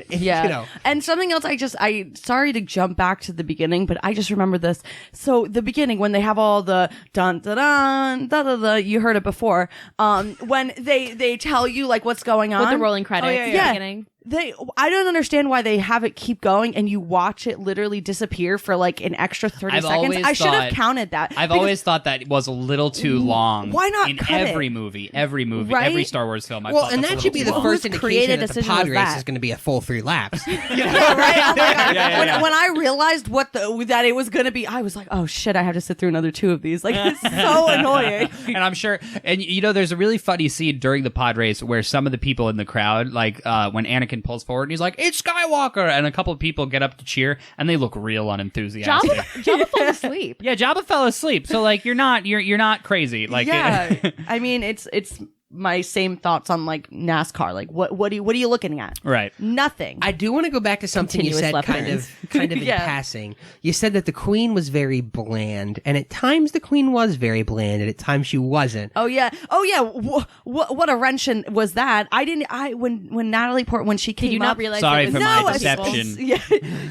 Yeah. And something else, I sorry to jump back to the beginning, but I just remember this. So the beginning, when they have all the dun dun dun da da da, you heard it before. When they tell you like what's going on with the rolling credits. at the beginning. I don't understand why they have it keep going and you watch it literally disappear for like an extra 30 seconds. I should have counted that. I've always thought that was a little too long. Why not in cut every movie, right? every Star Wars film? Well, and that should be the first indication that the pod race is going to be a full 3 laps. Yeah, right? Oh my God. When I realized that it was going to be, I was like, oh shit, I have to sit through another 2 of these. Like, it's so annoying. And I'm sure, and there's a really funny scene during the pod race where some of the people in the crowd, like when Anakin pulls forward and he's like, "It's Skywalker," and a couple of people get up to cheer and they look real unenthusiastic. Jabba fell asleep. Yeah, Jabba fell asleep. So like, you're not crazy. Like, yeah, I mean, it's my same thoughts on like NASCAR. Like, what are you looking at? Right. Nothing. I do want to go back to something you said kind of in passing. You said that the Queen was very bland, and at times the Queen was very bland, and at times she wasn't. Oh yeah. What a wrench was that? When Natalie Portman, when she came Did you up, not realize sorry it was for my deception.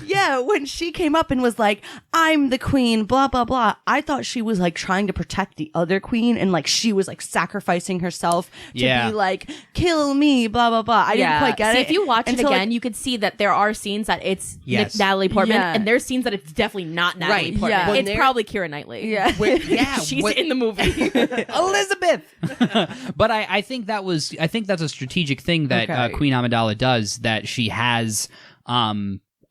Yeah, when she came up and was like, "I'm the Queen," blah blah blah. I thought she was like trying to protect the other Queen, and like she was like sacrificing herself to be like, "Kill me," blah blah blah. I didn't quite get it. If you watch it again, you could see that there are scenes that it's Natalie Portman, and there's scenes that it's definitely not Natalie Portman. Yeah. It's probably Keira Knightley. Yeah, she's in the movie. Elizabeth. But I think that's a strategic thing that Queen Amidala does, that she has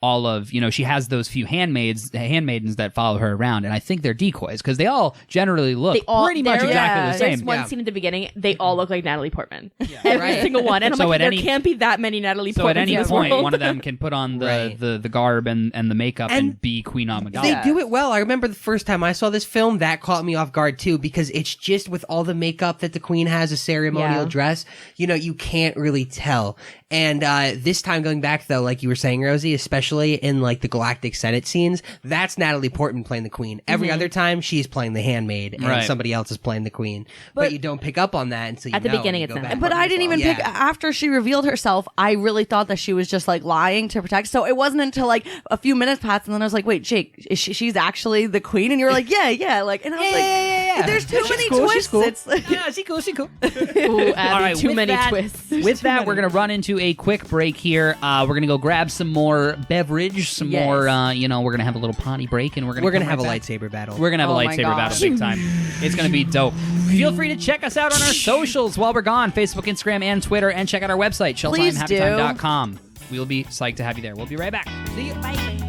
all of, she has those few handmaidens that follow her around, and I think they're decoys because they all generally look pretty much exactly the same. There's one scene at the beginning, they all look like Natalie Portman. Every single one. And I'm like, there can't be that many Natalie Portmans. So at any point, world. one of them can put on the garb and the makeup and be Queen Amidala. They do it well. I remember the first time I saw this film, that caught me off guard too, because it's just with all the makeup that the Queen has, a ceremonial dress, you can't really tell. And this time going back though, like you were saying, Rosie, especially in like the Galactic Senate scenes, that's Natalie Portman playing the Queen. Every other time she's playing the handmaid and somebody else is playing the Queen. But you don't pick up on that until you at the beginning it's not. But I didn't even pick after she revealed herself. I really thought that she was just like lying to protect. So it wasn't until like a few minutes passed and then I was like, wait, Jake, she's actually the Queen? And you were like, yeah. Like, and I was like, there's too many twists. She's cool. It's like, she cool. Ooh, Abby, all right, too many twists. With that, we're gonna run into a quick break here. We're gonna go grab some more beverage, some more. We're gonna have a little potty break, and we're gonna have a lightsaber battle. We're gonna have a lightsaber battle, big time. It's gonna be dope. Feel free to check us out on our socials while we're gone: Facebook, Instagram, and Twitter, and check out our website, chilltimehappytime.com. We'll be psyched to have you there. We'll be right back. See you. Bye.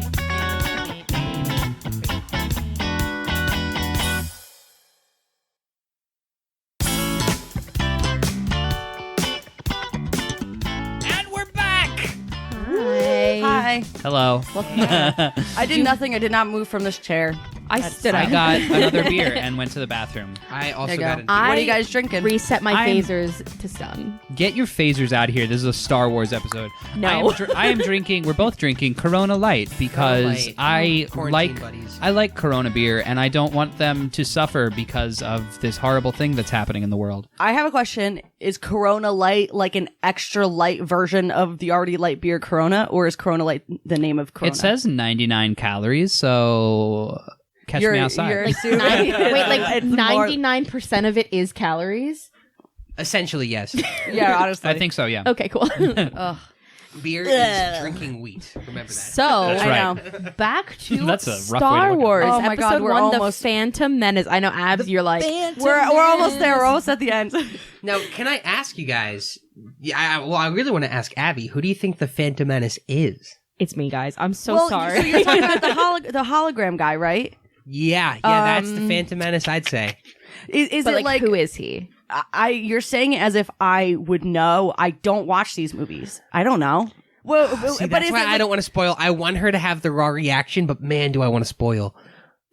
Hi. Hello. I did nothing. I did not move from this chair. I stood up. I got another beer and went to the bathroom. I also got a What are you guys drinking? Reset my phasers to stun. Get your phasers out of here. This is a Star Wars episode. No. I am drinking, we're both drinking Corona Light because I like Corona beer and I don't want them to suffer because of this horrible thing that's happening in the world. I have a question. Is Corona Light like an extra light version of the already light beer Corona, or is Corona Light the name of Corona? It says 99 calories, so catch me outside. Wait, like 99% of it is calories? Essentially, yes. Yeah, honestly. I think so, yeah. Okay, cool. Ugh. Beer is drinking wheat. Remember that. So, That's right. I know. back to That's a rough way to Star look at it. Wars. Oh my episode God, we're 1, almost- The Phantom Menace. I know, Abs, you're like, We're almost there. We're almost at the end. Now, can I ask you guys? Yeah, I really want to ask Abby. Who do you think the Phantom Menace is? it's me, guys. I'm so sorry. So you're talking about the hologram guy, right? Yeah, that's the Phantom Menace. I'd say. Is but it like who is he? You're saying it as if I would know. I don't watch these movies. I don't know. Well, See, but that's is why it I don't want to spoil. I want her to have the raw reaction, but man, do I want to spoil.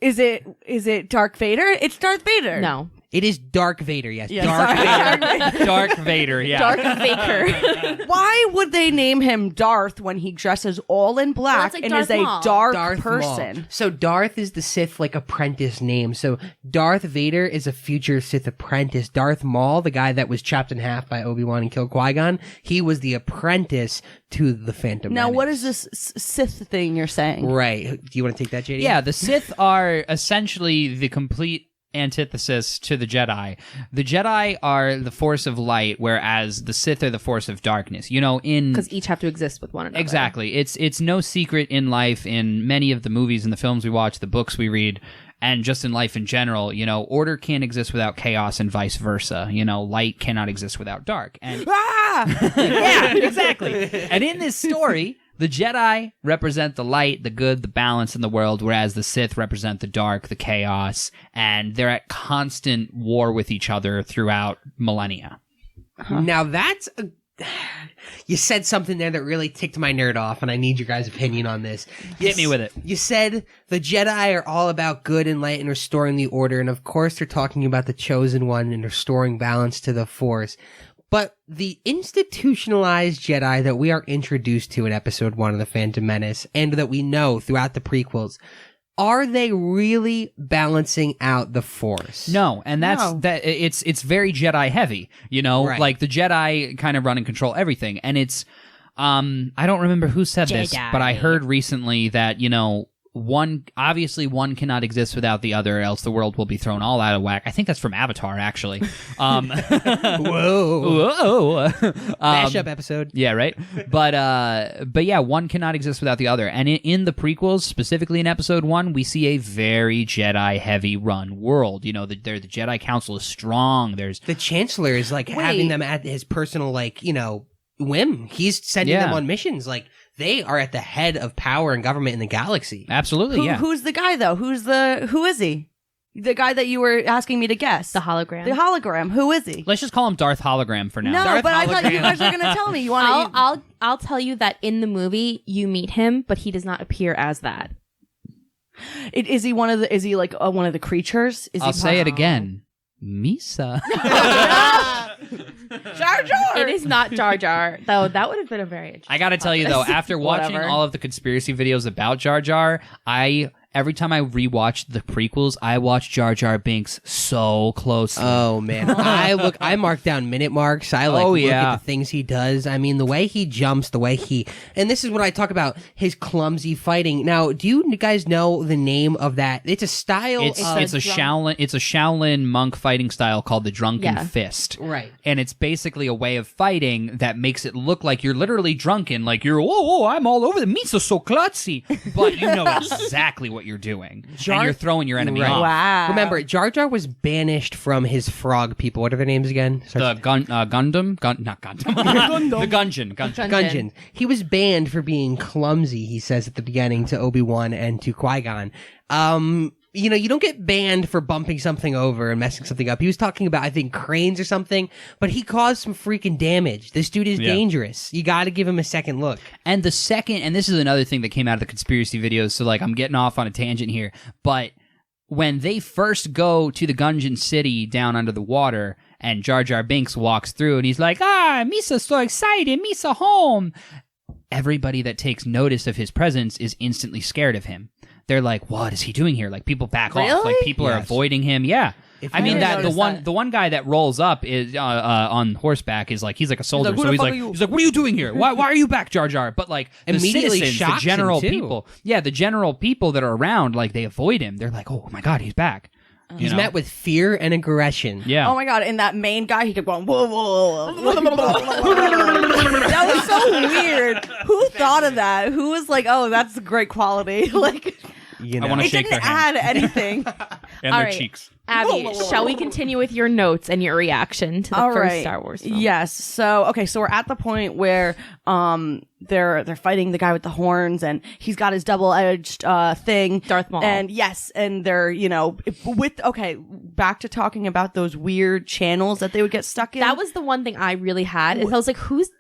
Is it Darth Vader? It's Darth Vader. No. It is Dark Vader. Yes, Yeah, Dark sorry. Vader. Dark Vader, yeah. Dark Vader. Why would they name him Darth when he dresses all in black Well, it's like and Darth is a Maul. dark Darth person? Maul. So Darth is the Sith apprentice name. So Darth Vader is a future Sith apprentice. Darth Maul, the guy that was chopped in half by Obi-Wan and killed Qui-Gon, he was the apprentice to the Phantom Now, Menace. what is this Sith thing you're saying? Right. Do you want to take that, JD? Yeah, the Sith are essentially the complete antithesis to the Jedi. The Jedi are the force of light, whereas the Sith are the force of darkness. You know, Because each have to exist with one another. exactly. It's no secret in life, in many of the movies and the films we watch, the books we read, and just in life in general, you know, order can't exist without chaos and vice versa. You know, light cannot exist without dark. And yeah, exactly. And in this story, the Jedi represent the light, the good, the balance in the world, whereas the Sith represent the dark, the chaos, and they're at constant war with each other throughout millennia. Now that's you said something there that really ticked my nerd off, and I need your guys' opinion on this. Hit me with it. You said the Jedi are all about good and light and restoring the order, and of course they're talking about the chosen one and restoring balance to the Force. But the institutionalized Jedi that we are introduced to in episode 1 of The Phantom Menace, and that we know throughout the prequels, are they really balancing out the Force? No, and that's No. that. It's very Jedi heavy. You know, Right. like the Jedi kind of run and control everything, and it's. I don't remember who said this, Jedi. but I heard recently that one cannot exist without the other, else the world will be thrown all out of whack. I think that's from Avatar, actually. Whoa. Whoa. Mashup episode. Yeah, right. But yeah, one cannot exist without the other. And in the prequels, specifically in Episode 1, we see a very Jedi-heavy run world. You know, the Jedi Council is strong. There's The Chancellor is having them at his personal whim. He's sending them on missions. They are at the head of power and government in the galaxy. absolutely, yeah. Who's the guy though? Who is he? The guy that you were asking me to guess. The hologram. The hologram. Who is he? Let's just call him Darth Hologram for now. No, Darth but I thought you Hologram. guys were gonna tell me. You want to? I'll tell you that in the movie you meet him, but he does not appear as that. Is he one of the? Is he like one of the creatures? Is I'll he say it again. Misa. Jar Jar. It is not Jar Jar, though. That would have been a very. I gotta tell you though, after watching Whatever. all of the conspiracy videos about Jar Jar, every time I rewatched the prequels, I watched Jar Jar Binks so closely. Oh man, I mark down minute marks. I look yeah. at the things he does. I mean, the way he jumps, and this is what I talk about, his clumsy fighting. Now, do you guys know the name of that? It's a style. It's a Shaolin monk fighting style called the Drunken Yeah. Fist. Right. And it's basically a way of fighting that makes it look like you're literally drunken, like you're, whoa, I'm all over the miso so klutzy. But you know exactly what you're doing. And you're throwing your enemy Right. off. Wow. Remember, Jar Jar was banished from his frog people. What are their names again? The Gundam? Not Gundam. The Gungeon. Gungeon. He was banned for being clumsy, he says at the beginning to Obi-Wan and to Qui-Gon. You don't get banned for bumping something over and messing something up. He was talking about, I think, cranes or something, but he caused some freaking damage. This dude is dangerous. You got to give him a second look. And this is another thing that came out of the conspiracy videos, so I'm getting off on a tangent here, but when they first go to the Gungeon City down under the water, and Jar Jar Binks walks through, and he's like, Misa's so excited, Misa home! Everybody that takes notice of his presence is instantly scared of him. They're like, what is he doing here? People back off. People are avoiding him. Yeah. If I mean, I that didn't notice the one guy that rolls up is on horseback is he's like a soldier. "Who So the he's fuck like, are you?" what are you doing here? Why are you back, Jar Jar? But the Immediately citizens, the shocks him, general too. people, the general people that are around, they avoid him. They're like, oh my god, he's back. He's met with fear and aggression. Yeah. Oh my god! And that main guy, he kept going. Whoa, whoa, whoa. That was so weird. Who thought of that? Who was like, "Oh, that's a great quality." Like, You know. I want to it shake their didn't hand add anything. and All their right. cheeks. Abby, shall we continue with your notes and your reaction to the All first right. Star Wars film? Yes. So we're at the point where they're fighting the guy with the horns, and he's got his double-edged thing. Darth Maul. And yes, and they're back to talking about those weird channels that they would get stuck in. That was the one thing I really had. Is I was like, whose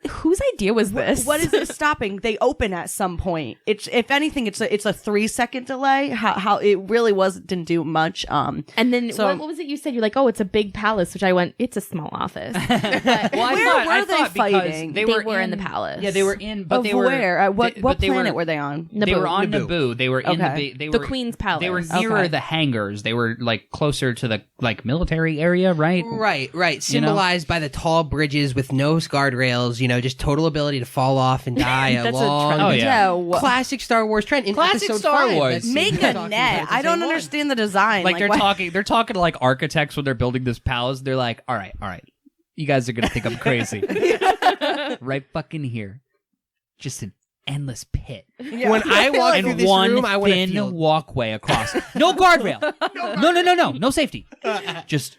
idea was this? What is it stopping? They open at some point. It's, if anything, it's a 3-second delay. How it really didn't do much. And then So- what was it you said? You're like, oh, it's a big palace, which I went, it's a small office. Well, Where were they because fighting? They were in the palace. Yeah, they were in, but Of they were where? At what but they planet were they on? They were on Naboo. Naboo. They were in Okay. they The were Queen's Palace. They were nearer Okay. the hangars. They were like closer to the like military area, right? Right. Symbolized by the tall bridges with no guardrails, just total ability to fall off and die. That's a along trend. Oh, yeah. classic Star Wars trend. In Classic episode Star 5, Wars. that's Make what we're a talking net. about, the I don't same one. understand the design. Like they're what- talking to like architects when they're building this palace. They're like, all right, you guys are gonna think I'm crazy. Right fucking here, just an endless pit When I walk through and this one room, I want to thin feel. walkway across. No guardrail. No safety. Just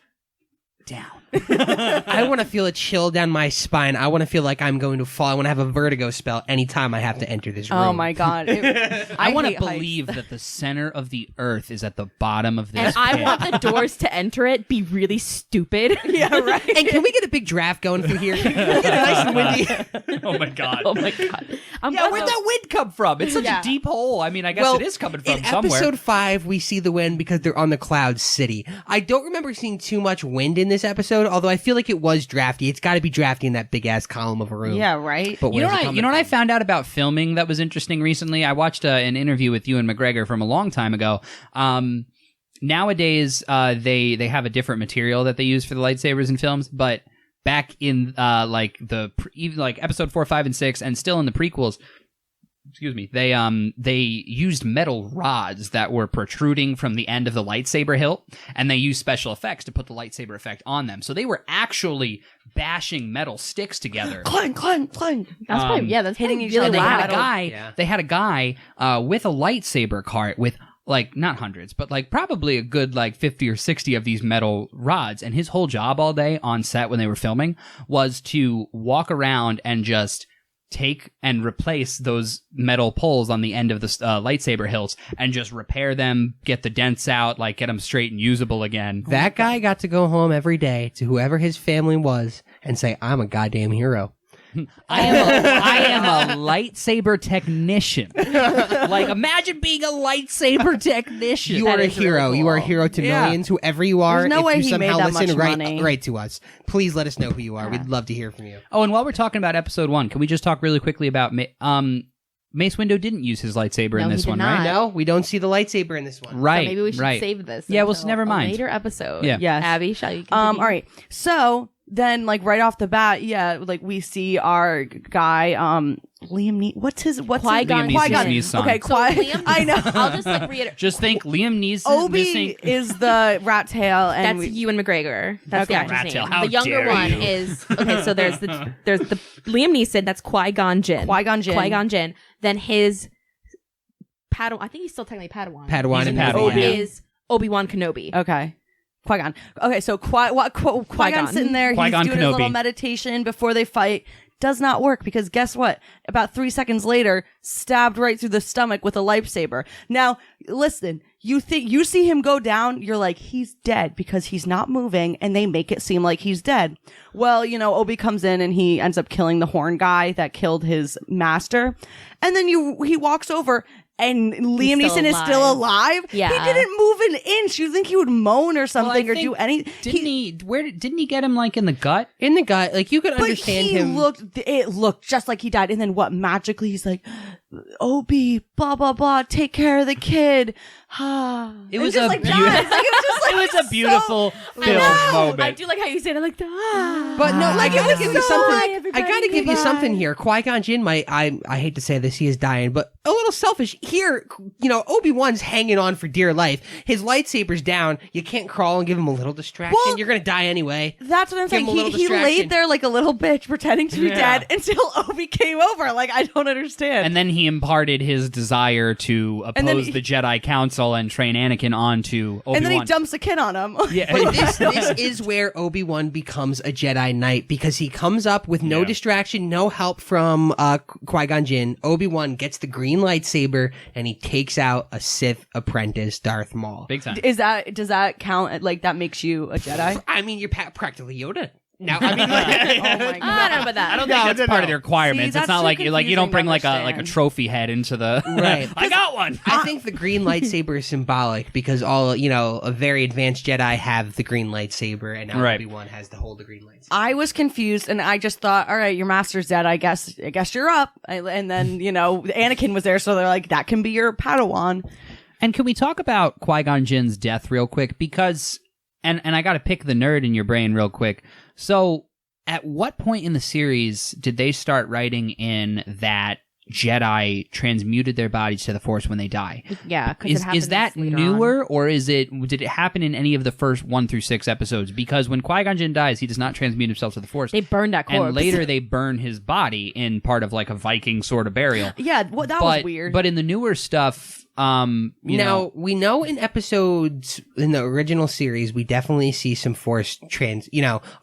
down. I want to feel a chill down my spine. I want to feel like I'm going to fall. I want to have a vertigo spell anytime I have to enter this room. Oh my god! I want to hate heights. believe that the center of the earth is at the bottom of And this I pit. want the doors to enter it be really stupid. Yeah, right. And can we get a big draft going through here? Can we get it nice and windy? Oh my god. Oh my god. I'm Yeah, glad where'd the- that wind come from? It's such Yeah. a deep hole. I mean, I guess it is coming from in somewhere. episode 5, we see the wind because they're on the Cloud City. I don't remember seeing too much wind in this episode, although I feel like it was drafty. It's got to be drafty in that big ass column of a room. Yeah, right. But You know where's it what? coming You know what I from? found out about filming that was interesting recently. I watched an interview with Ewan McGregor from a long time ago. Nowadays, they have a different material that they use for the lightsabers in films, but back in even like episode 4, 5, and 6, and still in the prequels. Excuse me. They used metal rods that were protruding from the end of the lightsaber hilt, and they used special effects to put the lightsaber effect on them. So they were actually bashing metal sticks together. Clang, clang, clang. That's probably, that's hitting probably each really other. They had loud. a guy. Yeah. They had a guy with a lightsaber cart with like not hundreds, but like probably a good like 50 or 60 of these metal rods, and his whole job all day on set when they were filming was to walk around and just take and replace those metal poles on the end of the lightsaber hilts and just repair them, get the dents out, like get them straight and usable again. That guy got to go home every day to whoever his family was and say, I'm a goddamn hero. I am a lightsaber technician. Like, imagine being a lightsaber technician. You are a is really hero. You are a cool. hero to Yeah. millions, whoever you are. There's no if way you he somehow made that listen, much money. write to us. Please let us know who you are. We'd love to hear from you. Oh, and while we're talking about episode 1, can we just talk really quickly about Mace Windu didn't use his lightsaber in No, he this did one, not. right? No, we don't see the lightsaber in this one. Right. So maybe we should right. save this. Yeah, well, until never mind. A later episode. Yeah. Yes. Abby, shall you continue? All right. So then, like right off the bat, like we see our guy, Liam. What's his? Qui-Gon Qui-Gon. Jinn's son. Okay, So Liam, I know. I'll just like reiterate. Just think Liam Neeson Obi missing. is the rat tail, and That's Ewan McGregor. That's the Okay. actor's Rat-tail, name. how The younger dare one you. is okay. So there's the Liam Neeson. That's Qui-Gon Jinn. Qui-Gon Jinn. Qui-Gon Jinn. Then his Padawan. I think he's still technically Padawan. Padawan He's a and Padawan, Obi. yeah. Is Obi-Wan Kenobi. Okay. Qui-Gon. Okay, so Qui-Gon's Qui-Gon. sitting there. Qui-Gon he's doing his little Kenobi. meditation before they fight. Does not work because guess what? About 3 seconds later, stabbed right through the stomach with a lightsaber. Now, listen, you see him go down, you're like, he's dead because he's not moving, and they make it seem like he's dead. Well, Obi comes in and he ends up killing the horn guy that killed his master. And then he walks over and Liam still Neeson is still alive. Yeah. He didn't move an inch. You think he would moan or something or think- do anything? Didn't he get him like in the gut? In the gut, like you could But understand he him. it looked just like he died. And then what? Magically, he's like, Obi, blah blah blah, take care of the kid. It was just a like beautiful. that. Like, it was just like It was a beautiful film I moment. do like how you say it. I'm like, But no, I gotta give you something. everybody, I gotta give you goodbye. something here. Qui-Gon Jinn I hate to say this, he is dying, but a little selfish here. Obi-Wan's hanging on for dear life. His lightsaber's down. You can't crawl and give him a little distraction. Well, You're gonna die anyway. That's what I'm Give saying. him a little He distraction. laid there like a little bitch pretending to be Yeah. dead until Obi came over. Like, I don't understand. And then he imparted his desire to And then oppose the Jedi Council and train Anakin onto Obi-Wan. And then he dumps a kid on him. Yeah. But this is where Obi-Wan becomes a Jedi Knight, because he comes up with no Yeah. distraction, no help from Qui-Gon Jinn. Obi-Wan gets the green lightsaber and he takes out a Sith apprentice, Darth Maul. Big time. Does that count? Like, that makes you a Jedi? I mean, you're practically Yoda. Now, I mean, like, Oh my god. I don't know about that. I don't think that's part of the requirements. See, It's that's not too like you don't confusing bring to like a understand. trophy head into the Right. I got one. I think the green lightsaber is symbolic because a very advanced Jedi have the green lightsaber, and now Right. Obi-Wan has to hold the green lightsaber. I was confused, and I just thought, all right, your master's dead. I guess you're up. And then Anakin was there, so they're like, that can be your Padawan. And can we talk about Qui-Gon Jinn's death real quick? Because, and I got to pick the nerd in your brain real quick. So, at what point in the series did they start writing in that Jedi transmuted their bodies to the Force when they die? Yeah, because Is that newer, or did it happen in any of the first 1 through 6 episodes? Because when Qui-Gon Jinn dies, he does not transmute himself to the Force. They burned that corpse. And later they burn his body in part of like a Viking sort of burial. Yeah, that was weird. But in the newer stuff, we know in episodes in the original series, we definitely see some Force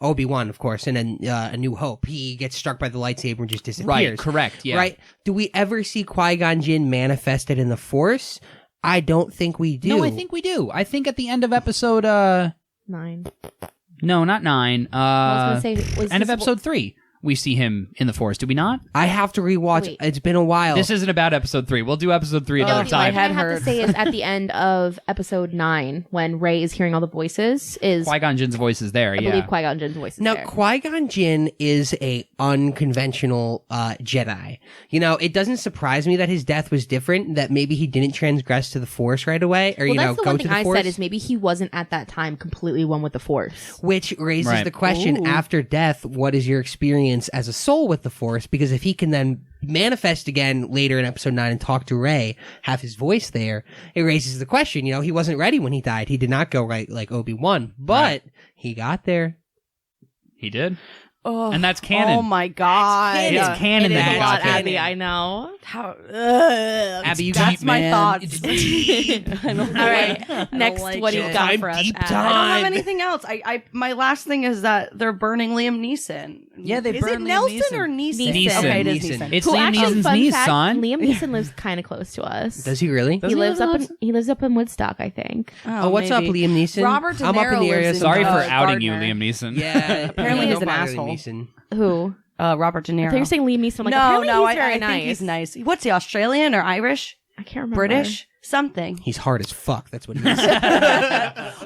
Obi-Wan, of course, and then A New Hope. He gets struck by the lightsaber and just disappears. Right, correct, yeah. Right? Do we ever see Qui-Gon Jinn manifested in the Force? I don't think we do. No, I think we do. I think at the end of episode 9. no, not 9. I was gonna say, was end of this- episode 3. We see him in the Force, do we not? I have to rewatch. Wait. It's been a while. This isn't about episode 3. We'll do episode 3 another my time. head What I have hurts. to say is at the end of episode 9, when Rey is hearing all the voices, is Qui-Gon Jinn's voice is there, I believe Qui-Gon Jinn's voice is Now, there. Qui-Gon Jinn is a unconventional Jedi. It doesn't surprise me that his death was different, that maybe he didn't transgress to the Force right away, or, Well, that's the go one to thing the I Force. said is maybe he wasn't at that time completely one with the Force. Which raises Right. the question, Ooh. after death, what is your experience as a soul with the Force? Because if he can then manifest again later in episode 9 and talk to Rey, have his voice there, it raises the question, he wasn't ready when he died. He did not go right like Obi-Wan, but he got there. He did. Oh, And that's canon. Oh my god. It's canon It is that a he lot, got there. Abby, I know. How, Abby, you that's deep, my man. thoughts. It's I don't All right, like next, it. what do you got Time, for us? deep Abby? time. I don't have God. anything else. My last thing is that they're burning Liam Neeson. Yeah, they is burn it Liam Nelson Neeson. or Neeson? Neeson. Okay, it is Neeson. Neeson. It's Who Liam actually, Neeson's fun niece, fact, son. Liam Neeson lives kind of close to us. Does he really? Does He he lives live up in Woodstock, I think. Oh, what's up, maybe. Liam Neeson? Robert De I'm up in Niro the area. lives in Sorry for Gardner. outing you, Liam Neeson. Yeah, Apparently don't he's an bother Liam asshole. Neeson. Who? Robert De I Niro. thought you were saying Liam Neeson. I'm like, no, apparently no, he's very I nice. think he's nice. What's he, Australian or Irish? I can't remember. British? Something. He's hard as fuck. That's what he is.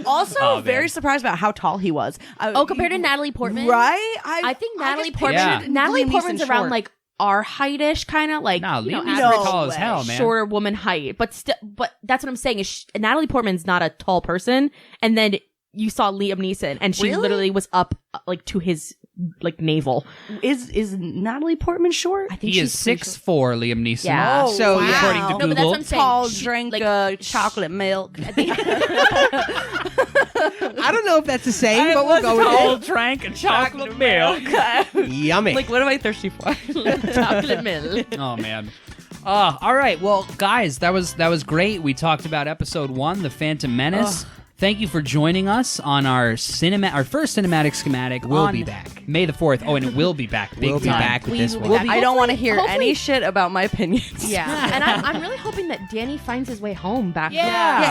Also, Oh, man. very surprised about how tall he was. Oh, compared to Natalie Portman? Right? I think Natalie just Portman. Yeah. pictured Natalie Liam Portman's Neeson around short. like our height-ish, kind of like Nah, Liam average Neeson's no tall as way. hell, man. shorter woman height. But that's what I'm saying is Natalie Portman's not a tall person, and then you saw Liam Neeson, and she Really? literally was up like to his like navel. Is Natalie Portman short? I think He she's is pretty 6'4", Liam Neeson. Yeah. Oh, So, wow. according to No, but that's Google. what I'm saying. Tall, She- drink like, chocolate milk. I don't know if that's the same, but we'll go with drank a chocolate milk. it. Yummy. Like, what am I thirsty for? chocolate milk. Oh man. All right. Well, guys, that was great. We talked about episode 1, The Phantom Menace. Thank you for joining us on our first cinematic schematic. We'll on be back. May the 4th. Oh, and it will be back. Big We'll be time. back with We this will one. be back. I don't want to hear Hopefully- any shit about my opinions. Yeah, and I'm really hoping that Danny finds his way home back. Yeah.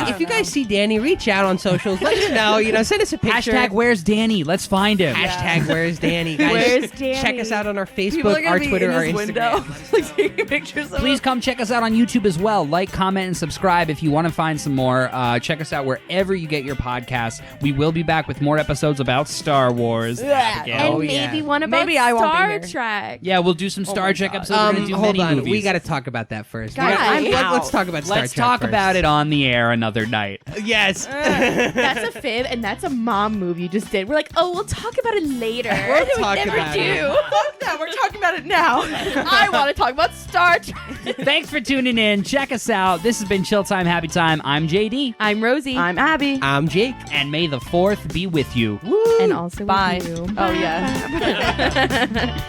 Yeah, if you guys see Danny, reach out on socials. Let us know. Send us a picture. Hashtag Where's Danny? Let's find him. Hashtag Where's Danny. Guys, Where's Danny? check us out on our People are Facebook, gonna our be Twitter, in our his Instagram. window, like taking pictures of Please him. come check us out on YouTube as well. Like, comment, and subscribe if you want to find some more. Check us out wherever you get get your podcast. We will be back with more episodes about Star Wars. And maybe one about Maybe I won't be Star here. Trek. Yeah, we'll do some Star Trek episodes. We're gonna do Hold many on, movies. we got to talk about that first. Guys, Let's talk about Star Let's Trek talk first. about it on the air another night. Yes. That's a fib, and that's a mom move you just did. We're like, oh, we'll talk about it later. We'll we talk never about do. it. Fuck that. We're talking about it now. I want to talk about Star Trek. Thanks for tuning in. Check us out. This has been Chilltime Happy Time. I'm JD. I'm Rosie. I'm Abby. I'm Jake. And may the 4th be with you. and also Bye. with you. Oh, yeah.